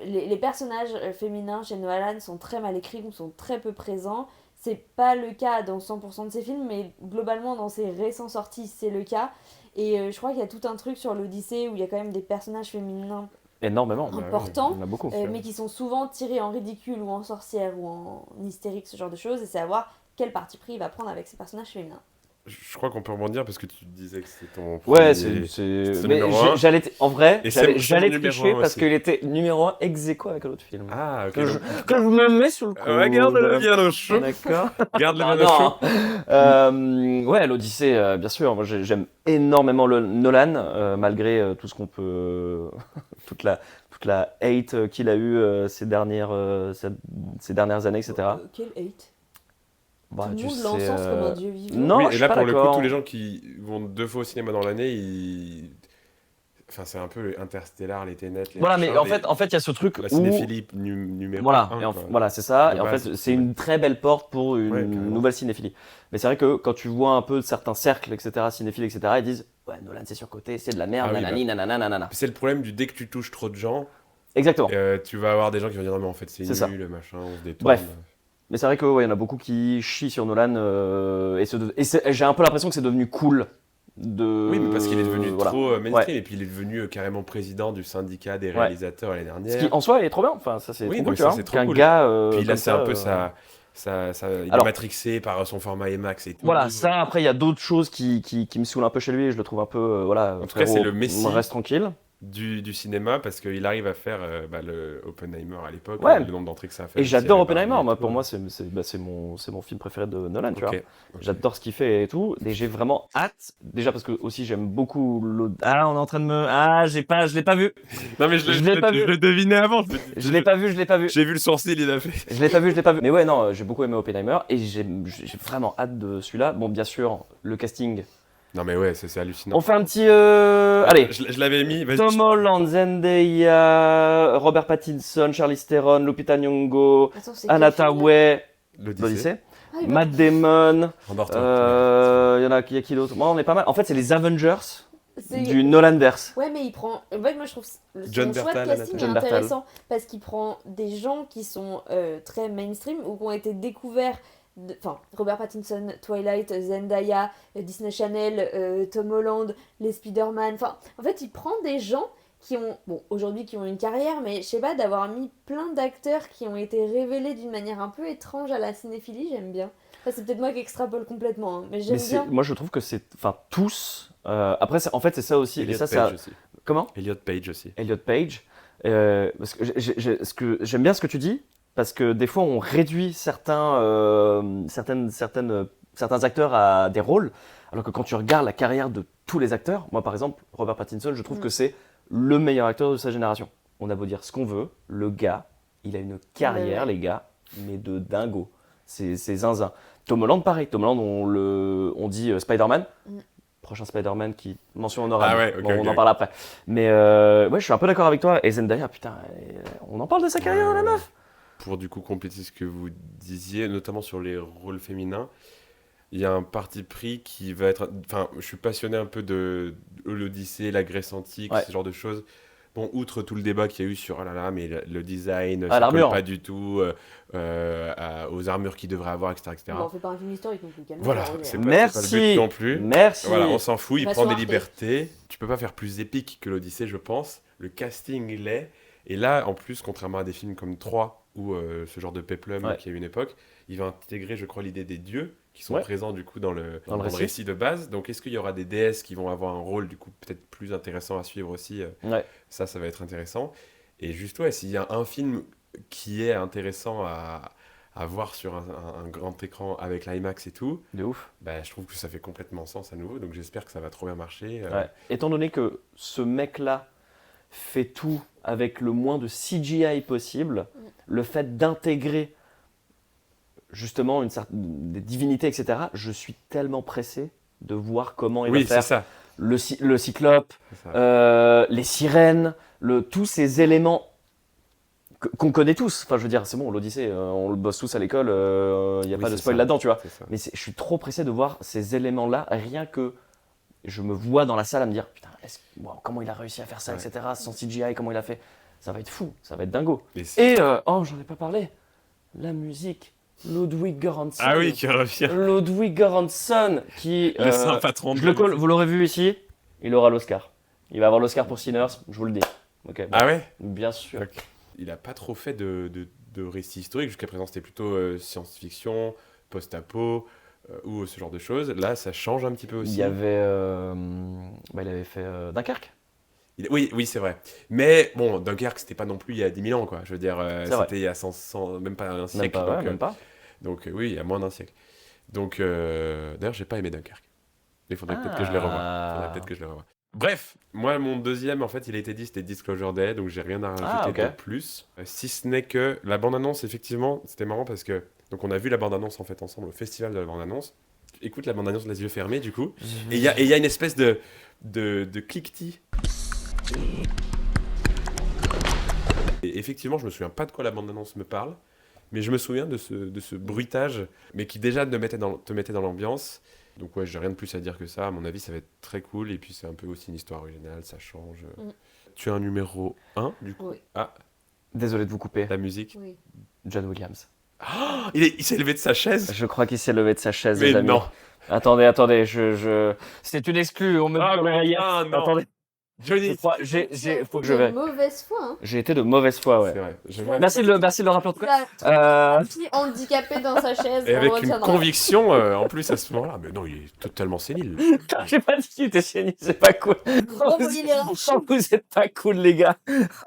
les personnages féminins chez Nolan sont très mal écrits, ou sont très peu présents. C'est pas le cas dans 100% de ses films, mais globalement dans ses récents sorties, c'est le cas. Et je crois qu'il y a tout un truc sur l'Odyssée où il y a quand même des personnages féminins Énormément. Bah, importants, Il y en a beaucoup. mais qui sont souvent tirés en ridicule ou en sorcière ou en hystérique, ce genre de choses. Et c'est à voir quel parti pris il va prendre avec ces personnages féminins. Je crois qu'on peut rebondir parce que tu disais que c'est ton Ouais, premier- c'est. c'est Mais numéro un. en vrai, Et c'est j'allais mon numéro tricher un parce aussi. qu'il était numéro 1 ex aequo avec un autre film. Ah, ok. Que je donc- me mets sur le coup. Regarde-le bien au chaud. D'accord. Regarde-le Ah, bien au chaud. non. Ouais, l'Odyssée, bien sûr. Moi, j'aime énormément Nolan, malgré tout ce qu'on peut, toute la hate qu'il a eu ces dernières années, etc. Quel hate. Bah, Tout le tu monde sais, l'encense comme un dieu vivant. Non, Oui, je et suis là, pas pour le coup, d'accord. tous les gens qui vont 2 fois au cinéma dans l'année, enfin, c'est un peu les Interstellar, les Tenet, les Voilà, mais machins, en fait, il y a ce truc la où cinéphilie numéro voilà, 1. et voilà, c'est ça. De Et en base, fait, ouais. c'est une très belle porte pour une Ouais, carrément. nouvelle cinéphilie. Mais c'est vrai que quand tu vois un peu certains cercles, etc., cinéphiles, etc., ils disent ouais, Nolan c'est surcoté, c'est de la merde, Ah oui, nanani, nanana, nanana. C'est le problème du dès que tu touches trop de gens, Exactement. tu vas avoir des gens qui vont dire non, mais en fait, c'est C'est ça. nul, machin, on se détourne. Bref. Mais c'est vrai qu'il y en a beaucoup qui chient sur Nolan j'ai un peu l'impression que c'est devenu cool de. Oui, mais parce qu'il est devenu voilà. trop mainstream Ouais. et puis il est devenu carrément président du syndicat des Ouais. réalisateurs l'année Ce dernière. qui en soi est trop bien. Enfin, ça c'est Oui, trop non, cool, mais tu ça, vois. c'est trop Qu'un cool. gars. Puis là, comme c'est ça, un peu il Alors- est matrixé par son format IMAX et tout. Voilà, ça après il y a d'autres choses qui me saoulent un peu chez lui et je le trouve un peu voilà. En tout cas, c'est frérot, le Messi. reste tranquille. Du cinéma parce qu'il arrive à faire le Oppenheimer à l'époque, Ouais. le nombre d'entrées que ça a fait. Et aussi j'adore avec Oppenheimer. Barbie et Moi, tout. pour moi, c'est mon film préféré de Nolan, tu vois. Ok. J'adore ce qu'il fait et tout. Et j'ai vraiment hâte. Déjà parce que aussi j'aime beaucoup Ah, on est en train de me. Ah, je l'ai pas vu. Non mais Je l'ai pas vu. je le devinais avant. Je l'ai pas vu. J'ai vu le sourcil, il a fait. Je l'ai pas vu. Mais ouais, non, j'ai beaucoup aimé Oppenheimer et j'ai vraiment hâte de celui-là. Bon, bien sûr, le casting. Non mais ouais, c'est hallucinant. On fait un petit. Allez. Je l'avais mis. Vas-y. Tom Holland, Zendaya, Robert Pattinson, Charlize Theron, Lupita Nyong'o, Attends, c'est Anna quel film, là Thaoué, L'Odyssée. l'Odyssée, Ah, il Matt Damon, Endors-toi. il y a qui d'autre? Moi, on est pas mal. En fait, c'est les Avengers C'est- du Nolanverse. Ouais, mais il prend. En fait, moi je trouve John son choix de Bertal, casting est John Bertal. intéressant parce qu'il prend des gens qui sont très mainstream ou qui ont été découverts. Enfin, Robert Pattinson, Twilight, Zendaya, Disney Channel, Tom Holland, les Spider-Man. Enfin, en fait, il prend des gens qui ont, bon, aujourd'hui qui ont une carrière, mais je sais pas, d'avoir mis plein d'acteurs qui ont été révélés d'une manière un peu étrange à la cinéphilie, j'aime bien. Enfin, c'est peut-être moi qui extrapole complètement, hein, mais j'aime bien. Moi, je trouve que c'est. Enfin, tous. Après, en fait, c'est ça aussi. Elliot et ça, Page aussi. Comment? Elliot Page aussi. Elliot Page. Parce que j'aime bien ce que tu dis, parce que des fois on réduit certains acteurs à des rôles, alors que quand tu regardes la carrière de tous les acteurs, moi par exemple, Robert Pattinson, je trouve que c'est le meilleur acteur de sa génération. On a beau dire ce qu'on veut, le gars, il a une carrière, Ouais. les gars, mais de dingo. C'est zinzin. Tom Holland, pareil. Tom Holland, on dit Spider-Man. Prochain Spider-Man qui mention honorable. Ah ouais, ok, Bon, on ok. en parle après. Mais ouais, je suis un peu d'accord avec toi. Et Zendaya, putain, on en parle de sa carrière, la meuf. Pour du coup compléter ce que vous disiez, notamment sur les rôles féminins, il y a un parti pris qui va être. Enfin, je suis passionné un peu de l'Odyssée, la Grèce antique, Ouais. ce genre de choses. Bon, outre tout le débat qu'il y a eu sur oh là là, mais le design, Ah, ça colle l'armure. pas du tout aux armures qu'il devrait avoir, etc. etc. Bon, on fait pas un film historique non plus, calme-toi, Voilà, Roger. c'est pas le Merci. but non plus. Merci. Voilà, on s'en fout, il Va prend sur des Arte. libertés. Tu peux pas faire plus épique que l'Odyssée, je pense. Le casting l'est. Et là, en plus, contrairement à des films comme 3 ou ce genre de péplum Ouais. qui a eu une époque, il va intégrer, je crois, l'idée des dieux qui sont Ouais. présents du coup dans le Dans le récit. récit de base. Donc, est-ce qu'il y aura des déesses qui vont avoir un rôle du coup peut-être plus intéressant à suivre aussi Ouais. Ça va être intéressant. Et juste, ouais, s'il y a un film qui est intéressant à voir sur un grand écran avec l'IMAX et tout, De ouf. bah, je trouve que ça fait complètement sens à nouveau. Donc, j'espère que ça va trop bien marcher. Ouais. Étant donné que ce mec-là fait tout avec le moins de CGI possible, le fait d'intégrer justement des divinités, etc., je suis tellement pressé de voir comment il Oui, va c'est faire ça. le cyclope, C'est ça. les sirènes, tous ces éléments qu'on connaît tous. Enfin, je veux dire, c'est bon, l'Odyssée, on le bosse tous à l'école, il n'y a Oui, pas de c'est spoil ça. là-dedans, tu vois. C'est ça. Mais je suis trop pressé de voir ces éléments-là, rien que je me vois dans la salle à me dire, putain, comment il a réussi à faire ça, Ouais. etc., sans CGI, comment il a fait. Ça va être fou, ça va être dingo. Et c'est- Et, oh, j'en ai pas parlé, la musique, Ludwig Göransson. Ah oui, qui revient. Ludwig Göransson, qui... Le saint patron de je le la colle, musique. vous l'aurez vu ici, il aura l'Oscar. Il va avoir l'Oscar pour Sinners, je vous le dis. Ok, bon, Ah ouais. bien sûr. Ok. Il a pas trop fait de récits historiques. Jusqu'à présent, c'était plutôt science-fiction, post-apo ou ce genre de choses. Là, ça change un petit peu aussi. Il y avait... il avait fait Dunkerque. Oui, c'est vrai. Mais bon, Dunkerque, c'était pas non plus il y a 10 000 ans, quoi. Je veux dire, C'est vrai. c'était il y a même pas un Même siècle. pas, donc, ouais, même pas. oui, il y a moins d'un siècle. Donc, d'ailleurs, j'ai pas aimé Dunkerque. Il faudrait peut-être que je les revoie. Ah. Bref, moi, mon deuxième, en fait, il a été dit, c'était Disclosure Day, donc j'ai rien à rajouter ok. de plus. Si ce n'est que la bande-annonce, effectivement, c'était marrant parce que... Donc, on a vu la bande-annonce, en fait, ensemble, au festival de la bande-annonce. Écoute la bande-annonce les yeux fermés, du coup. Et il y a une espèce de cliquetis. Et effectivement, je me souviens pas de quoi la bande-annonce me parle, mais je me souviens de ce bruitage, mais qui déjà te mettait dans l'ambiance. Donc ouais, j'ai rien de plus à dire que ça. À mon avis, ça va être très cool. Et puis c'est un peu aussi une histoire originale, ça change. Tu as un numéro 1, du coup. Oui. Ah, Désolé de vous couper. la musique. Oui. John Williams. Il s'est levé de sa chaise. Je crois qu'il s'est levé de sa chaise, Mais les amis. non. Attendez, c'est une exclue, on me Ah, dit mais yes. non. Attendez, Johnny. faut que je vais. Mauvaise foi, hein. J'ai été de mauvaise foi, ouais. C'est vrai. Merci de le rappeler en tout cas. Là, petit handicapé dans sa chaise, Et on avec le une retiendra. conviction, en plus, à ce moment-là. Mais non, il est totalement sénile. J'ai pas dit qu'il était génie, c'est pas cool. Il est rachant. Vous êtes pas cool, les gars.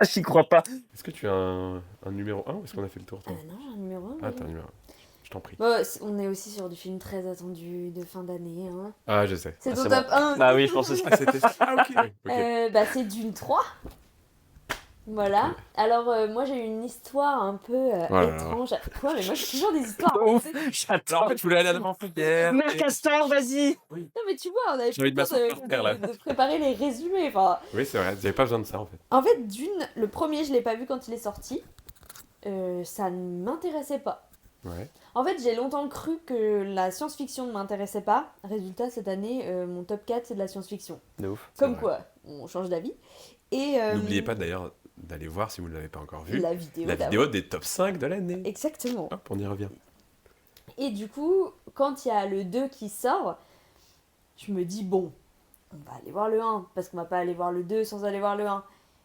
J'y crois pas. Est-ce que tu as un numéro 1 ou est-ce qu'on a fait le tour, toi? Non, j'ai un numéro 1. Ah, t'as un numéro 1. Je t'en prie. On est aussi sur du film très attendu de fin d'année. Hein. Ah, je sais. C'est Ah, ton c'est top 1. Bah oui, je pense aussi. Ah, c'était ça. Ah, ok. Ok. C'est Dune 3. Voilà. Alors, moi, j'ai une histoire un peu Voilà. étrange. Quoi, mais moi, j'ai toujours des histoires. Ouf, Tu sais. j'attends. En fait, je voulais aller à l'avant-première. Mère Castor, vas-y. Non, mais tu vois, on avait J'ai envie de plus le temps m'asseoir par terre, là. de préparer les résumés. Enfin, Oui, c'est vrai. J'avais pas besoin de ça, en fait. en fait, Dune, le premier, je l'ai pas vu quand il est sorti. Ça ne m'intéressait pas. Ouais. En fait, j'ai longtemps cru que la science-fiction ne m'intéressait pas. Résultat, cette année, mon top 4, c'est de la science-fiction. De ouf. Comme vrai. quoi, on change d'avis. Et N'oubliez pas d'ailleurs d'aller voir, si vous ne l'avez pas encore vu, la vidéo. la d'avant. vidéo des top 5 de l'année. Exactement. Hop, on y revient. Et du coup, quand il y a le 2 qui sort, je me dis, bon, on va aller voir le 1, parce qu'on va pas aller voir le 2 sans aller voir le 1.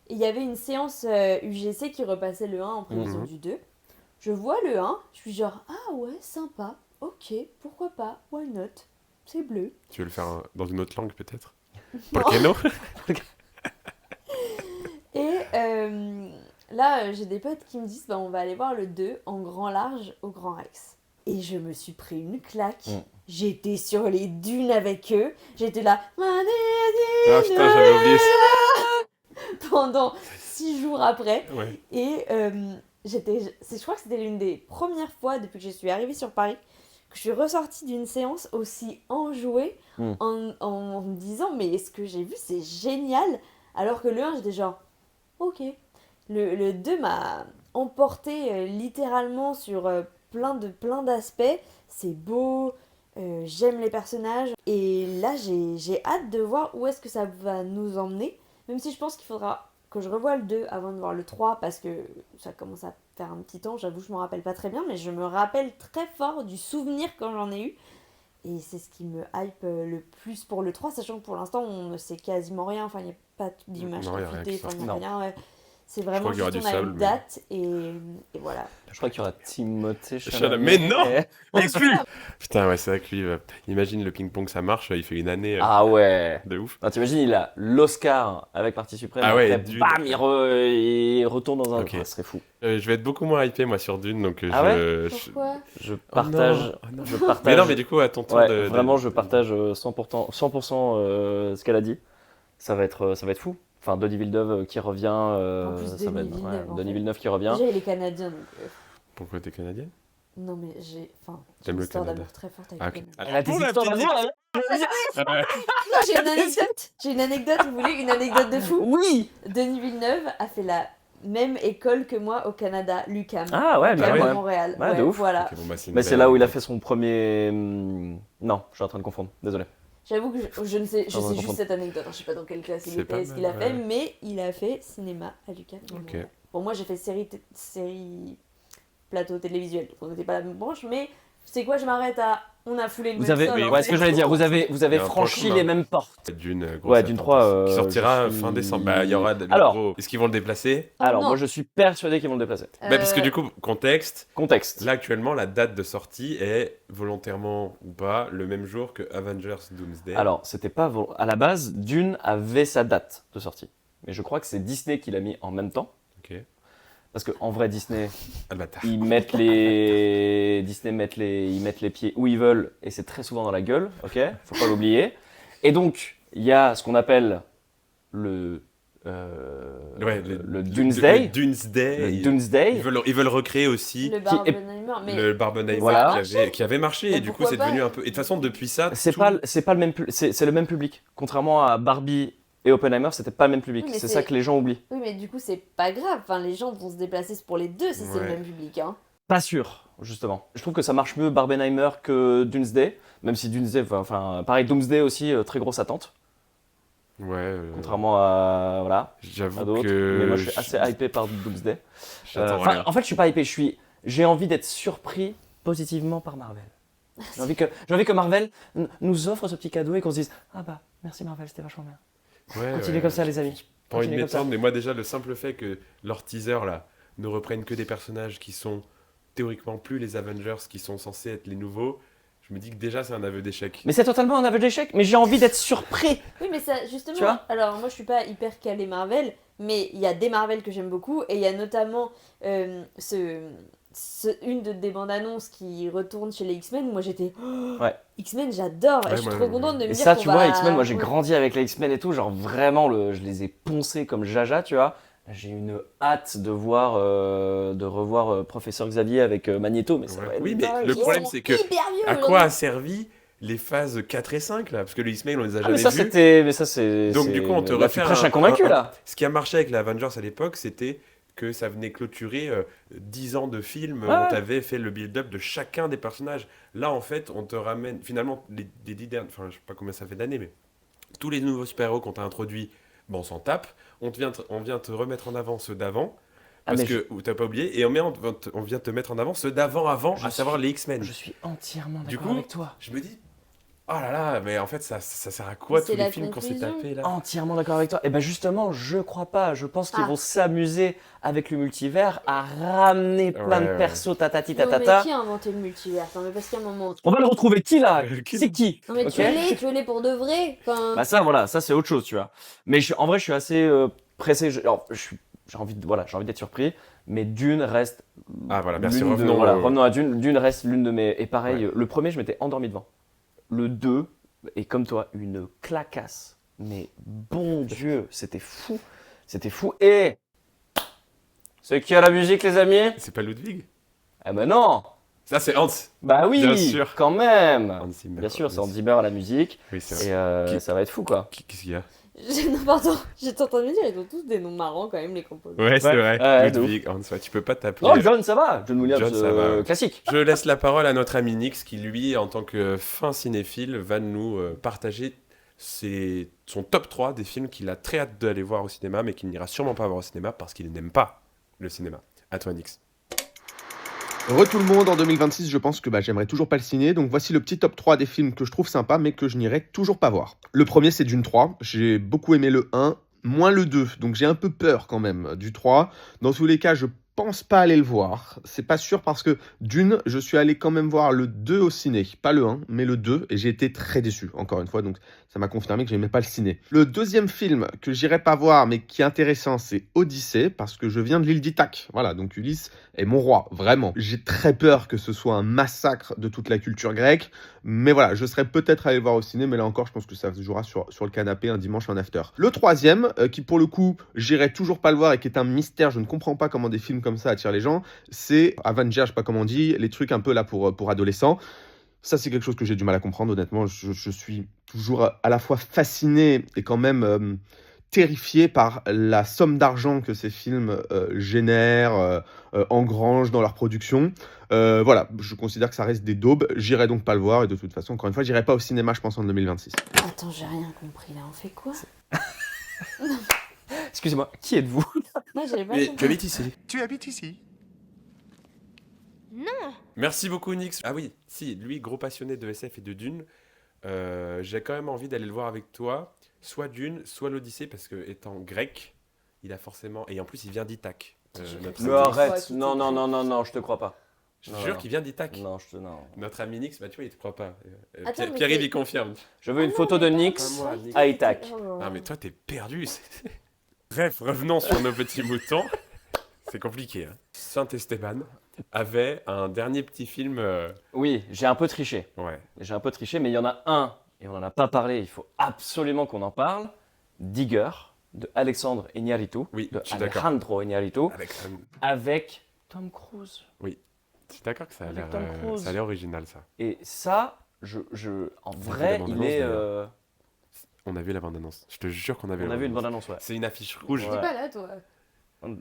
Et il y avait une séance UGC qui repassait le 1 en prévision Mhm. du 2. Je vois le 1, je suis genre, ah ouais, sympa, ok, pourquoi pas, why not, c'est bleu. Tu veux le faire dans une autre langue, peut-être? Volcano? Et là, j'ai des potes qui me disent, bah, on va aller voir le 2 en grand large au Grand Rex. Et je me suis pris une claque. J'étais sur les dunes avec eux. J'étais là. Ah putain, j'avais oublié ça. Pendant 6 jours après. Ouais. Et je crois que c'était l'une des premières fois depuis que je suis arrivée sur Paris que je suis ressortie d'une séance aussi enjouée en me disant, mais ce que j'ai vu, c'est génial. Alors que le 1, j'étais genre, ok. Le 2 m'a emporté littéralement sur plein d'aspects. C'est beau, j'aime les personnages. Et là, j'ai hâte de voir où est-ce que ça va nous emmener. Même si je pense qu'il faudra que je revoie le 2 avant de voir le 3, parce que ça commence à faire un petit temps. J'avoue, je me rappelle pas très bien, mais je me rappelle très fort du souvenir quand j'en ai eu. Et c'est ce qui me hype le plus pour le 3, sachant que pour l'instant, on ne sait quasiment rien. Enfin, il n'y a pas d'image Non, il y a rien fuitée, qui sort. il n'y a Non. rien. Ouais. C'est crois vraiment qu'il y aura juste, du on a sable, une mais- date et voilà. Je crois qu'il y aura Timothée Chalamet. Mais non. Et- Exclu. Putain, ouais, c'est vrai que lui, imagine le ping-pong, ça marche, il fait une année Ah ouais. de ouf. Non, t'imagines, il a l'Oscar avec Partie Suprême. Ah ouais, après, Dune. bam, il retourne dans un. Ok. Ah, ce serait fou. Je vais être beaucoup moins hypé, moi, sur Dune, donc Ah Pourquoi Je partage. non. Oh non. Je partage. Mais non, mais du coup, à ton tour Ouais, de... vraiment, je partage 100% ce qu'elle a dit. Ça va être fou. Enfin, Denis Villeneuve qui revient. plus, ça va Denis être, Villeneuve, en Denis fait. Villeneuve qui revient. Déjà, il est canadien, donc... Pourquoi t'es canadienne? Non, mais j'ai T'aimes une le histoire Canada. d'amour très forte avec Ah, le ok. Canada. Elle a des histoires d'amour, hein. Non, j'ai une anecdote. J'ai une anecdote, vous voulez une anecdote de fou? Oui. Denis Villeneuve a fait la même école que moi au Canada, l'UQAM. Ah ouais, l'UQAM mais à ouais. Montréal. Ouais, de ouf. Voilà. Ok, bon, bah, une Mais c'est belle là où il a anecdote. fait son premier. Non, je suis en train de confondre. Désolé. J'avoue que je ne sais, je Pardon, sais je juste comprends. cette anecdote. Je sais pas dans quelle classe il C'est pas était, ce qu'il a mal, fait, ouais. mais il a fait cinéma à l'UQAM. à Ok. Montréal. Bon, moi j'ai fait série plateau télévisuel, donc on n'était pas la même branche, mais c'est quoi, je m'arrête à. On a foulé le Vous même avez. sol, en Ouais, ce fait. que j'allais dire. Vous avez Il y a un point franchi commun. les mêmes portes. Dune, Ouais, Dune 3, qui sortira je suis- fin décembre. Bah, il y aura le Alors. gros. Est-ce qu'ils vont le déplacer? Oh, Alors, non. moi, je suis persuadé qu'ils vont le déplacer. Bah, parce que Euh, du coup, contexte, Contexte. là actuellement, la date de sortie est volontairement ou pas le même jour que Avengers Doomsday. Alors, c'était pas à la base, Dune avait sa date de sortie. Mais je crois que c'est Disney qui l'a mis en même temps. Ok. Parce qu'en vrai, Disney, Ah, le bâtard. ils mettent les pieds où ils veulent et c'est très souvent dans la gueule, ok? Faut pas l'oublier. Et donc, il y a ce qu'on appelle le Ouais, le Doomsday. Le Doomsday. Le Ils- Doomsday. Ils veulent recréer aussi Le Barbenheimer, mais le Barbenheimer Voilà. qui avait marché Mais et du coup pourquoi c'est pas devenu un peu. Et de toute façon depuis ça. C'est tout- pas le même c'est le même public. Contrairement à Barbie et Oppenheimer, c'était pas le même public. Oui, mais c'est c'est- ça que les gens oublient. oui, mais du coup c'est pas grave. Enfin, les gens vont se déplacer pour les deux si c'est le Ouais. même public, hein. Pas sûr, justement. Je trouve que ça marche mieux Barbenheimer que Doomsday, même si Doomsday, enfin pareil Doomsday aussi, très grosse attente, Ouais. contrairement à voilà à J'avoue d'autres. que. Mais moi je suis assez hypé par Doomsday. J'attends Enfin, rien. en fait, je suis pas hypé, j'ai envie d'être surpris positivement par Marvel. J'ai envie que Marvel nous offre ce petit cadeau et qu'on se dise ah bah merci Marvel, c'était vachement bien. Ouais, Continuez comme ça les amis. Pas envie de Continuez comme ça. m'étendre, mais moi déjà le simple fait que leur teaser là ne reprenne que des personnages qui sont théoriquement plus les Avengers, qui sont censés être les nouveaux, je me dis que déjà c'est un aveu d'échec. Mais c'est totalement un aveu d'échec, mais j'ai envie d'être surpris. Oui, mais ça, Tu justement, vois alors moi je suis pas hyper calée Marvel, mais il y a des Marvel que j'aime beaucoup, et il y a notamment une des bandes annonces qui retourne chez les X-Men. Moi j'étais Ouais. X-Men, j'adore, Ouais, et je suis moi, trop contente de me Et dire ça, qu'on tu va- vois, X-Men, moi j'ai Ouais. grandi avec les X-Men et tout, genre vraiment, je les ai poncés comme Jaja, tu vois. J'ai une hâte de revoir Professeur Xavier avec Magneto, mais ça Ouais. va être Oui, mais dingue. le Ils problème sont c'est que hyper vieux, à aujourd'hui. quoi a servi les phases 4 et 5 là? Parce que les X-Men on les a Ah, jamais mais ça vus. c'était, mais ça c'est. Donc c'est- du coup on te là, tu refait prêches un convaincu là. Ce qui a marché avec les Avengers à l'époque, c'était que ça venait clôturer 10 ans de films où Ouais. on t'avait fait le build-up de chacun des personnages. Là en fait on te ramène finalement les 10 derniers, enfin je sais pas combien ça fait d'années, mais tous les nouveaux super-héros qu'on t'a introduits, bon on s'en tape, on vient te remettre en avant ceux d'avant. Ah, Parce mais que ou t'as pas oublié, et on vient te mettre en avant ceux d'avant, Je à savoir suis- les X-Men. Je suis entièrement Du d'accord coup, avec toi. Je me dis, oh là là, mais en fait, ça sert à quoi C'est tous les la films qu'on s'est conclusion. tapés là? Entièrement d'accord avec toi. Et ben justement, je crois pas. Je pense qu'ils Ah. vont s'amuser avec le multivers à ramener plein de Ouais. persos tatati Non, mais tatata. qui a inventé le multivers? Non, mais parce qu'à un moment. On va le retrouver qui là Qui- C'est qui Non, mais Ok. tu es pour de vrai. Enfin, Bah ça voilà, ça c'est autre chose, tu vois. Mais en vrai, je suis assez pressé. J'ai envie d'être surpris. Mais Dune reste. Ah voilà, merci, l'une de- revenons. voilà, revenons à Dune. Dune reste l'une de mes. Et pareil, Ouais. le premier, je m'étais endormi devant. Le 2, et comme toi, une clacasse. Mais bon Dieu, c'était fou. C'était fou. Et. C'est qui a la musique, les amis? C'est pas Ludwig? Ah bah non. Ça c'est Hans. Bah oui, Bien sûr. quand même. Hans Zimmer. Bien sûr, c'est Hans Zimmer à la musique. Oui, c'est Et vrai. Qui- ça va être fou, quoi. Qu'est-ce qu'il y a? pardon, j'étais en train de me dire, ils ont tous des noms marrants quand même, les composants. Ouais, c'est vrai. Ouais, de Ludwig, Hans, ouais, tu peux pas t'appeler. Oh, John, ça va. John Williams, John, ça va. classique. Je laisse la parole à notre ami Nix qui, lui, en tant que fin cinéphile, va nous partager son top 3 des films qu'il a très hâte d'aller voir au cinéma, mais qu'il n'ira sûrement pas voir au cinéma parce qu'il n'aime pas le cinéma. À toi, Nix. Heureux tout le monde, en 2026, je pense que j'aimerais toujours pas le ciné, donc voici le petit top 3 des films que je trouve sympas, mais que je n'irai toujours pas voir. Le premier, c'est Dune 3, j'ai beaucoup aimé le 1, moins le 2, donc j'ai un peu peur quand même du 3. Dans tous les cas, je pense pas aller le voir, c'est pas sûr parce que Dune, je suis allé quand même voir le 2 au ciné, pas le 1, mais le 2, et j'ai été très déçu, encore une fois, donc ça m'a confirmé que j'aimais pas le ciné. Le deuxième film que j'irai pas voir, mais qui est intéressant, c'est Odyssée, parce que je viens de l'île d'Ithaque, voilà, donc Ulysse est mon roi, vraiment. J'ai très peur que ce soit un massacre de toute la culture grecque, mais voilà, je serais peut-être allé le voir au ciné, mais là encore, je pense que ça se jouera sur le canapé un dimanche en after. Le troisième, qui pour le coup, j'irai toujours pas le voir et qui est un mystère, je ne comprends pas comment des films comme ça attirent les gens, c'est Avengers, je sais pas comment on dit, les trucs un peu là pour adolescents. Ça, c'est quelque chose que j'ai du mal à comprendre, honnêtement. Je suis toujours à la fois fasciné et quand même terrifié par la somme d'argent que ces films génèrent, engrangent dans leur production. Voilà, je considère que ça reste des daubes. J'irai donc pas le voir et de toute façon, encore une fois, j'irai pas au cinéma, je pense, en 2026. Attends, j'ai rien compris là, on fait quoi? Excusez-moi, qui êtes-vous? Moi, j'avais pas Mais compris. tu habites ici. Tu habites ici? Merci beaucoup, Nix. Ah oui, si, lui, gros passionné de SF et de Dune, j'ai quand même envie d'aller le voir avec toi. Soit Dune, soit l'Odyssée, parce que étant grec, il a forcément... Et en plus, il vient d'Ithaque. Notre Mais ami. arrête, non, je te crois pas. Je Non, jure non. qu'il vient d'Ithaque. Non. Notre ami Nix, bah tu vois, il te croit pas. Attends, mais Pierre-Yves, c'est- il confirme. Je veux une Ah photo non, de mais Nix attends, moi, moi, à Itac. oh là là. Non mais toi, t'es perdu. Bref, revenons sur nos petits moutons. C'est compliqué. Hein. Saint-Esteban avait un dernier petit film... Oui, j'ai un peu triché. Ouais. J'ai un peu triché, mais il y en a un, et on n'en a pas parlé, il faut absolument qu'on en parle. Digger, de Alexandre Iñárritu, Oui, de je suis d'accord. Alejandro Iñárritu, Avec avec Tom Cruise. Je suis d'accord que ça a Avec l'air Tom Cruise. ça a l'air original, ça. Et ça, en vu vrai, la il bande-annonce, est... d'ailleurs. On a vu la bande-annonce. Je te jure qu'on a vu on la a vu une bande-annonce. bande-annonce, ouais. C'est une affiche rouge. T'es Ouais. pas là, toi.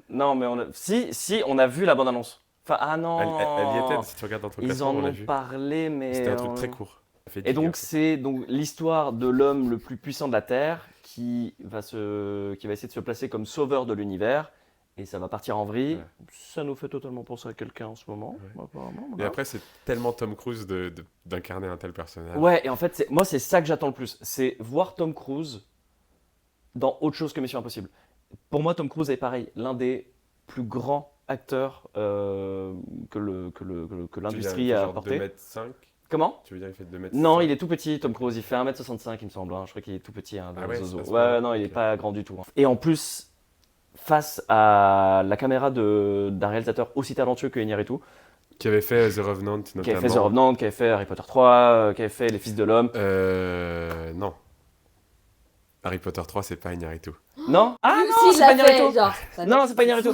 Non, mais si, on a vu la bande-annonce. Enfin, ah non, Elle y était, si tu regardes dans ton ils classement, en on l'a ont vu. parlé, mais... C'était un truc très court. Ça fait Et donc, Digger. c'est l'histoire de l'homme le plus puissant de la Terre qui va essayer de se placer comme sauveur de l'univers. et ça va partir en vrille. Ouais. Ça nous fait totalement penser à quelqu'un en ce moment, apparemment. Et après, c'est tellement Tom Cruise d'incarner un tel personnage. Ouais, et en fait, moi, c'est ça que j'attends le plus. C'est voir Tom Cruise dans autre chose que Mission Impossible. Pour moi, Tom Cruise est pareil, l'un des plus grands acteurs que l'industrie a apporté. 2m5. Comment? Tu veux dire, il fait 2m5? Non, il est tout petit, Tom Cruise. Il fait 1m65, il me semble. Je crois qu'il est tout petit, hein, Ah ouais, zozo. c'est à ce Ouais, point-là. non, il est Ok. pas grand du tout. Et en plus, face à la caméra d'un réalisateur aussi talentueux que Iñárritu, Qui avait fait The Revenant, notamment. qui avait fait The Revenant, qui avait fait Harry Potter 3, qui avait fait Les Fils de l'Homme. Non. Harry Potter 3, c'est pas Iñárritu. Non? Ah Lui non, aussi, il c'est pas l'a fait, Iñárritu. genre, ça Non, fait- c'est pas Iñárritu.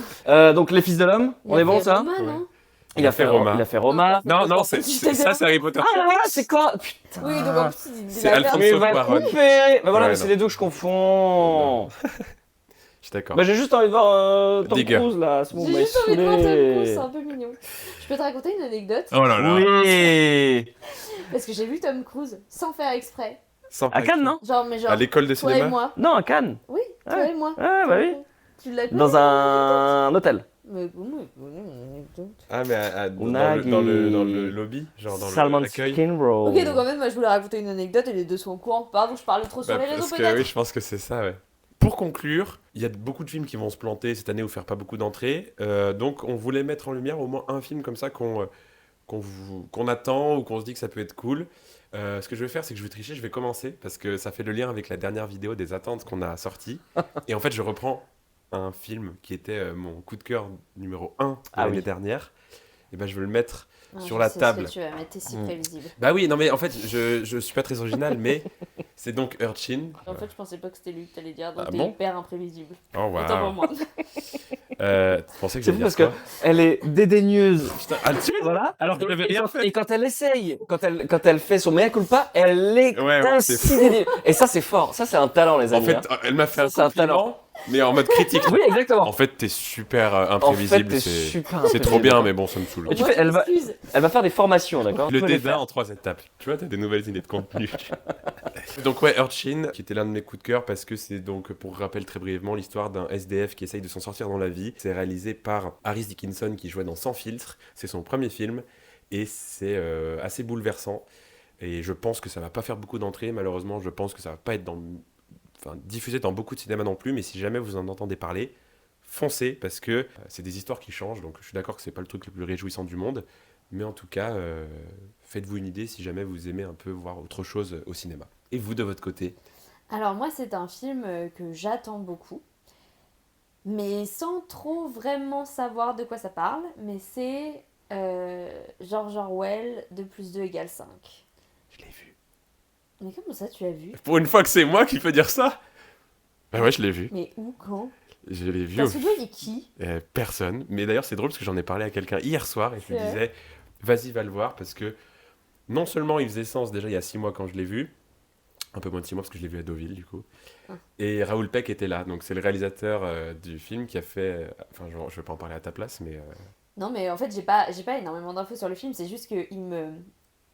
Donc Les Fils de l'Homme, Il on a est bon fait ça? Roma, non Il a fait Roma. Il a fait Roma. Non, non, c'est- ça, c'est Harry Potter. Ah là là, c'est quoi? Putain. Oui, donc en plus, il C'est a Alphonse perdu. Mais va Cuarón. couper. Bah voilà, Ouais, mais c'est non. les deux que je confonds. Je suis d'accord. Bah j'ai juste envie de voir Tom Digger. Cruise là, c'est bon, J'ai m'a juste envie de voir Tom saoulé. Cruise, c'est un peu mignon. Je peux te raconter une anecdote Oh là là. Oui. parce que j'ai vu Tom Cruise sans faire exprès. Sans À Cannes, non? Genre À l'école de toi et cinéma. moi. Non, à Cannes. Oui, toi Ouais. et moi. Ouais, bah oui. Tu l'as Dans un hôtel. Mais comment une anecdote? Ah, mais Unagi. dans le lobby, genre dans Salmon l'accueil. Skin Roll. Ok, donc en fait, moi je voulais raconter une anecdote et les deux sont au courant. Pardon, je parle trop sur Bah, les réseaux parce que peut-être. oui, je pense que c'est ça, ouais. Pour conclure, il y a beaucoup de films qui vont se planter cette année ou faire pas beaucoup d'entrées. Donc, on voulait mettre en lumière au moins un film comme ça qu'on attend ou qu'on se dit que ça peut être cool. Ce que je vais faire, c'est que je vais tricher, je vais commencer parce que ça fait le lien avec la dernière vidéo des attentes qu'on a sortie. Et en fait, je reprends un film qui était mon coup de cœur numéro 1 de Ah l'année oui. dernière. Et ben, je veux le mettre Ah, sur je la sais table. Ce que tu vas mettre, t'es si Mm. prévisible. Bah oui, non mais en fait, je suis pas très original, mais c'est donc Urchin. En fait, je pensais pas que c'était lui que t'allais dire, donc Ah t'es bon hyper imprévisible. Oh Autant pour waouh. moi. Tu pensais que C'est j'allais fou dire parce que quoi elle est dédaigneuse. Putain, ah, tu- Voilà. Alors que j'avais rien fait. Et quand elle essaye, quand elle fait son mea culpa, elle est Ouais, c'est ainsi dédaigneux. Et ça, c'est fort. Ça, c'est un talent, les En amis. fait, hein. elle m'a fait un C'est un compliment, mais en mode critique. Oui, exactement. En fait, t'es super En fait, imprévisible. t'es c'est super c'est trop bien, mais bon, ça me saoule. Mais tu Moi, fais- je elle va- m'excuse. Elle va faire des formations, d'accord? Le Tu peux les dédain faire. en 3 étapes. Tu vois, t'as des nouvelles idées de contenu. Donc ouais, Urchin, qui était l'un de mes coups de cœur parce que c'est donc, pour rappel très brièvement, l'histoire d'un SDF qui essaye de s'en sortir dans la vie. C'est réalisé par Harris Dickinson qui jouait dans Sans filtre. C'est son premier film et c'est assez bouleversant. Et je pense que ça va pas faire beaucoup d'entrées, malheureusement. Je pense que ça va pas être diffusé dans beaucoup de cinéma non plus. Mais si jamais vous en entendez parler, foncez parce que c'est des histoires qui changent. Donc je suis d'accord que c'est pas le truc le plus réjouissant du monde. Mais en tout cas, faites-vous une idée si jamais vous aimez un peu voir autre chose au cinéma. Et vous, de votre côté? Alors moi, c'est un film que j'attends beaucoup, mais sans trop vraiment savoir de quoi ça parle. Mais c'est George Orwell, 2 + 2 = 5. Je l'ai vu. Mais comment ça, tu l'as vu? Pour une fois que c'est moi qui peux dire ça? Bah ouais, je l'ai vu. Mais où, quand? Je l'ai vu. T'as soudoyé qui? Personne. Mais d'ailleurs, c'est drôle parce que j'en ai parlé à quelqu'un hier soir et je lui C'est vrai. disais, vas-y, va le voir parce que non seulement il faisait sens déjà il y a 6 mois quand je l'ai vu, un peu moins de 6 mois parce que je l'ai vu à Deauville du coup, Ah. et Raoul Peck était là. Donc c'est le réalisateur du film qui a fait. Enfin, je vais pas en parler à ta place, mais. Non, mais en fait, j'ai pas énormément d'infos sur le film. C'est juste que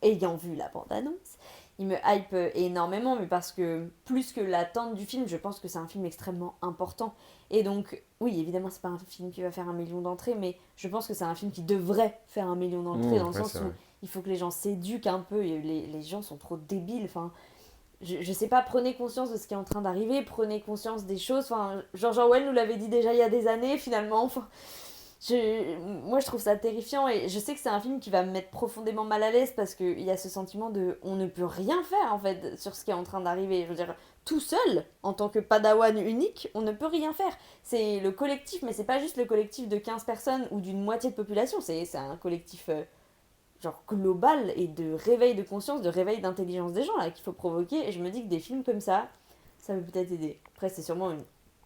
ayant vu la bande-annonce, il me hype énormément, mais parce que plus que l'attente du film, je pense que c'est un film extrêmement important. Et donc, oui, évidemment, c'est pas un film qui va faire 1 million d'entrées, mais je pense que c'est un film qui devrait faire 1 million d'entrées, dans le ouais, sens c'est où vrai. il faut que les gens s'éduquent un peu, et les gens sont trop débiles, enfin... Je sais pas, prenez conscience de ce qui est en train d'arriver, prenez conscience des choses, enfin, George Orwell nous l'avait dit déjà il y a des années, finalement, enfin... Moi, je trouve ça terrifiant et je sais que c'est un film qui va me mettre profondément mal à l'aise parce qu'il y a ce sentiment de on ne peut rien faire en fait sur ce qui est en train d'arriver. Je veux dire, tout seul, en tant que padawan unique, on ne peut rien faire. C'est le collectif, mais c'est pas juste le collectif de 15 personnes ou d'une moitié de population, c'est un collectif genre global et de réveil de conscience, de réveil d'intelligence des gens là qu'il faut provoquer. Et je me dis que des films comme ça peut peut-être aider. Après, c'est sûrement une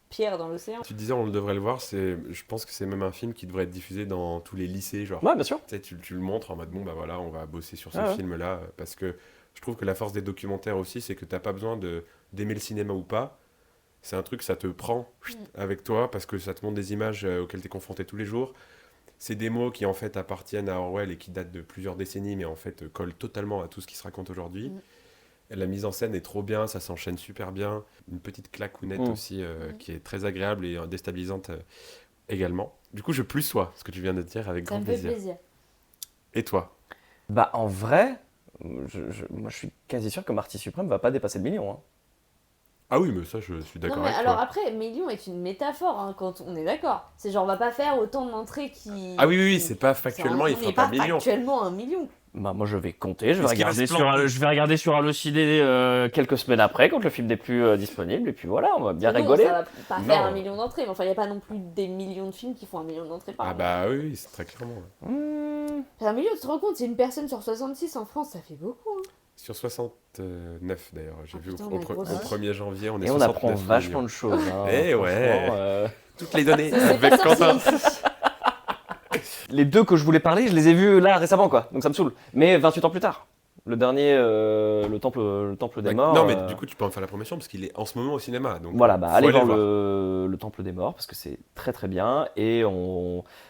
pierre dans l'océan. Tu disais, on devrait le voir. Je pense que c'est même un film qui devrait être diffusé dans tous les lycées, genre. Ouais, bien sûr. Tu sais, tu le montres en mode bon bah voilà, on va bosser sur ce Ah ouais. film-là parce que je trouve que la force des documentaires aussi, c'est que t'as pas besoin d'aimer le cinéma ou pas. C'est un truc, ça te prend avec toi parce que ça te montre des images auxquelles t'es confronté tous les jours. C'est des mots qui en fait appartiennent à Orwell et qui datent de plusieurs décennies, mais en fait collent totalement à tout ce qui se raconte aujourd'hui. La mise en scène est trop bien, ça s'enchaîne super bien. Une petite claquounette aussi qui est très agréable et déstabilisante. également. Du coup, je plus sois ce que tu viens de dire avec Ça grand me fait plaisir. plaisir. Et toi? Bah, en vrai, moi, je suis quasi sûr que Marty Suprême va pas dépasser le million. Hein. Ah oui, mais ça, je suis d'accord Non mais avec alors toi. après, million est une métaphore hein, quand on est d'accord. C'est genre on va pas faire autant d'entrées qui... Ah oui, oui, oui, qui- c'est pas factuellement, il on fera n'est pas pas million. factuellement 1 million. Bah, moi, je vais compter, je vais, Est-ce qu'il va regarder se sur, planter je vais regarder sur Allociné quelques semaines après, quand le film n'est plus disponible, et puis voilà, on va bien Non, rigoler. ça va pas Non. faire 1 million d'entrées, mais enfin il n'y a pas non plus des millions de films qui font 1 million d'entrées par Ah an. bah oui, oui, c'est très clairement. Ouais. Hmm. 1 million, tu te rends compte, c'est une personne sur 66 en France, ça fait beaucoup. Hein. Sur 69 d'ailleurs, j'ai Ah vu putain, au, on a au grossi. 1er janvier, on est Et on 69 apprend vachement millions. de choses. Hein, Eh ouais. franchement, Toutes les données C'est avec pas sorti Quentin. ici. Les deux que je voulais parler, je les ai vus là récemment, quoi. Donc ça me saoule. Mais 28 ans plus tard. Le dernier, le temple des Bah, morts. non, mais du coup, tu peux en faire la promotion parce qu'il est en ce moment au cinéma. Donc, Voilà, faut allez aller voir le Temple des Morts parce que c'est très très bien et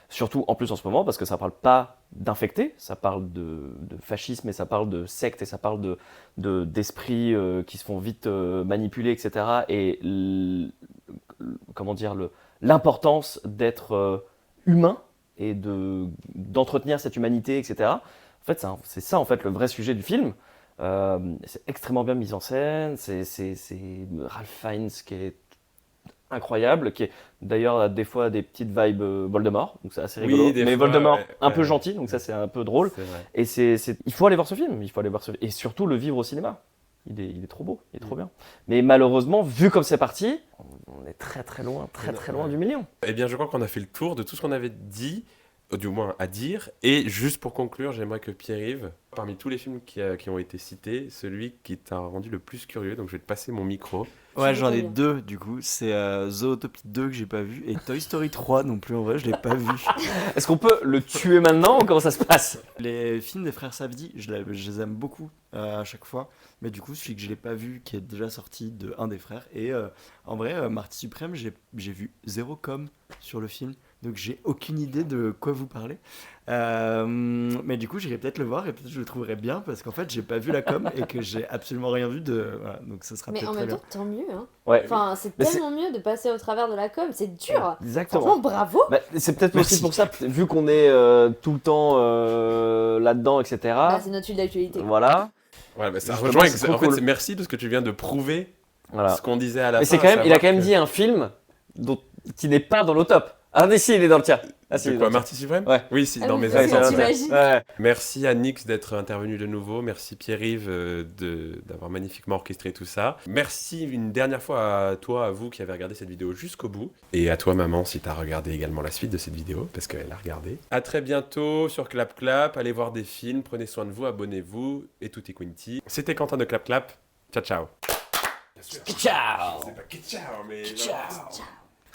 surtout en plus en ce moment parce que ça parle pas d'infectés, ça parle de fascisme et ça parle de sectes et ça parle d'esprits qui se font vite manipuler, etc. Et comment dire, l'importance d'être humain et d'entretenir cette humanité, etc. En fait, c'est ça en fait le vrai sujet du film. C'est extrêmement bien mis en scène, c'est Ralph Fiennes qui est incroyable, qui est d'ailleurs a des fois des petites vibes Voldemort, donc c'est assez Oui, rigolo. des Mais fois, Voldemort ouais, un peu ouais. gentil, donc ça c'est un peu drôle. C'est vrai. Et il faut aller voir ce film, il faut aller voir et surtout le vivre au cinéma. Il est trop beau, il est trop bien. Mais malheureusement, vu comme c'est parti, on est très très loin, très loin du million. Eh bien, je crois qu'on a fait le tour de tout ce qu'on avait dit, du moins à dire. Et juste pour conclure, j'aimerais que Pierre-Yves, parmi tous les films qui ont été cités, celui qui t'a rendu le plus curieux, donc je vais te passer mon micro. Ouais, C'est j'en ai bien. 2 du coup. C'est Zootopie 2 que j'ai pas vu et Toy Story 3 non plus en vrai, je l'ai pas vu. Est-ce qu'on peut le tuer maintenant ou comment ça se passe? Les films des frères Safdie, je les aime beaucoup à chaque fois. Mais du coup, celui que je l'ai pas vu, qui est déjà sorti de un des frères. Et en vrai, Marty Suprême, j'ai vu 0 com sur le film. Donc j'ai aucune idée de quoi vous parlez. Mais du coup, j'irai peut-être le voir et peut-être je le trouverai bien parce qu'en fait, j'ai pas vu la com et que j'ai absolument rien vu de. Voilà, donc ça sera Mais peut-être en très même bien. temps, tant mieux. Hein. Ouais. Enfin, c'est Mais tellement mieux de passer au travers de la com, c'est dur. Exactement. Franchement, bravo. Bah, c'est peut-être aussi Merci. pour ça, vu qu'on est tout le temps là-dedans, etc. Bah, c'est notre fil d'actualité. Voilà. Ouais, bah, ça Justement, rejoint. c'est trop En fait, cool. c'est merci parce que tu viens de prouver Voilà. ce qu'on disait à la Mais fin. c'est quand même, il a à quand même savoir dit un film qui n'est pas dans le top. Ah mais si, il est dans le tien. Ah si, C'est il est quoi, dans le tien. Marty Suprême? Ouais. Oui, si, Ah dans oui, mes c'est Ouais, ça, avis. c'est dans le t'imagines. tien. Ouais. Merci à Nix d'être intervenu de nouveau. Merci Pierre-Yves d'avoir magnifiquement orchestré tout ça. Merci une dernière fois à toi, à vous qui avez regardé cette vidéo jusqu'au bout. Et à toi, maman, si tu as regardé également la suite de cette vidéo, parce qu'elle a regardé. À très bientôt sur Clap Clap. Allez voir des films, prenez soin de vous, abonnez-vous et tutti quinti. C'était Quentin de Clap Clap. Ciao, ciao. Ciao. C'est pas ciao, mais.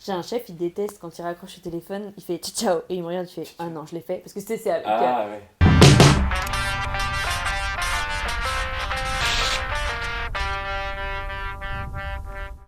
J'ai un chef, il déteste quand il raccroche le téléphone, il fait ciao ciao et il me regarde, il fait ah non, je l'ai fait parce que c'est avec Ah ouais.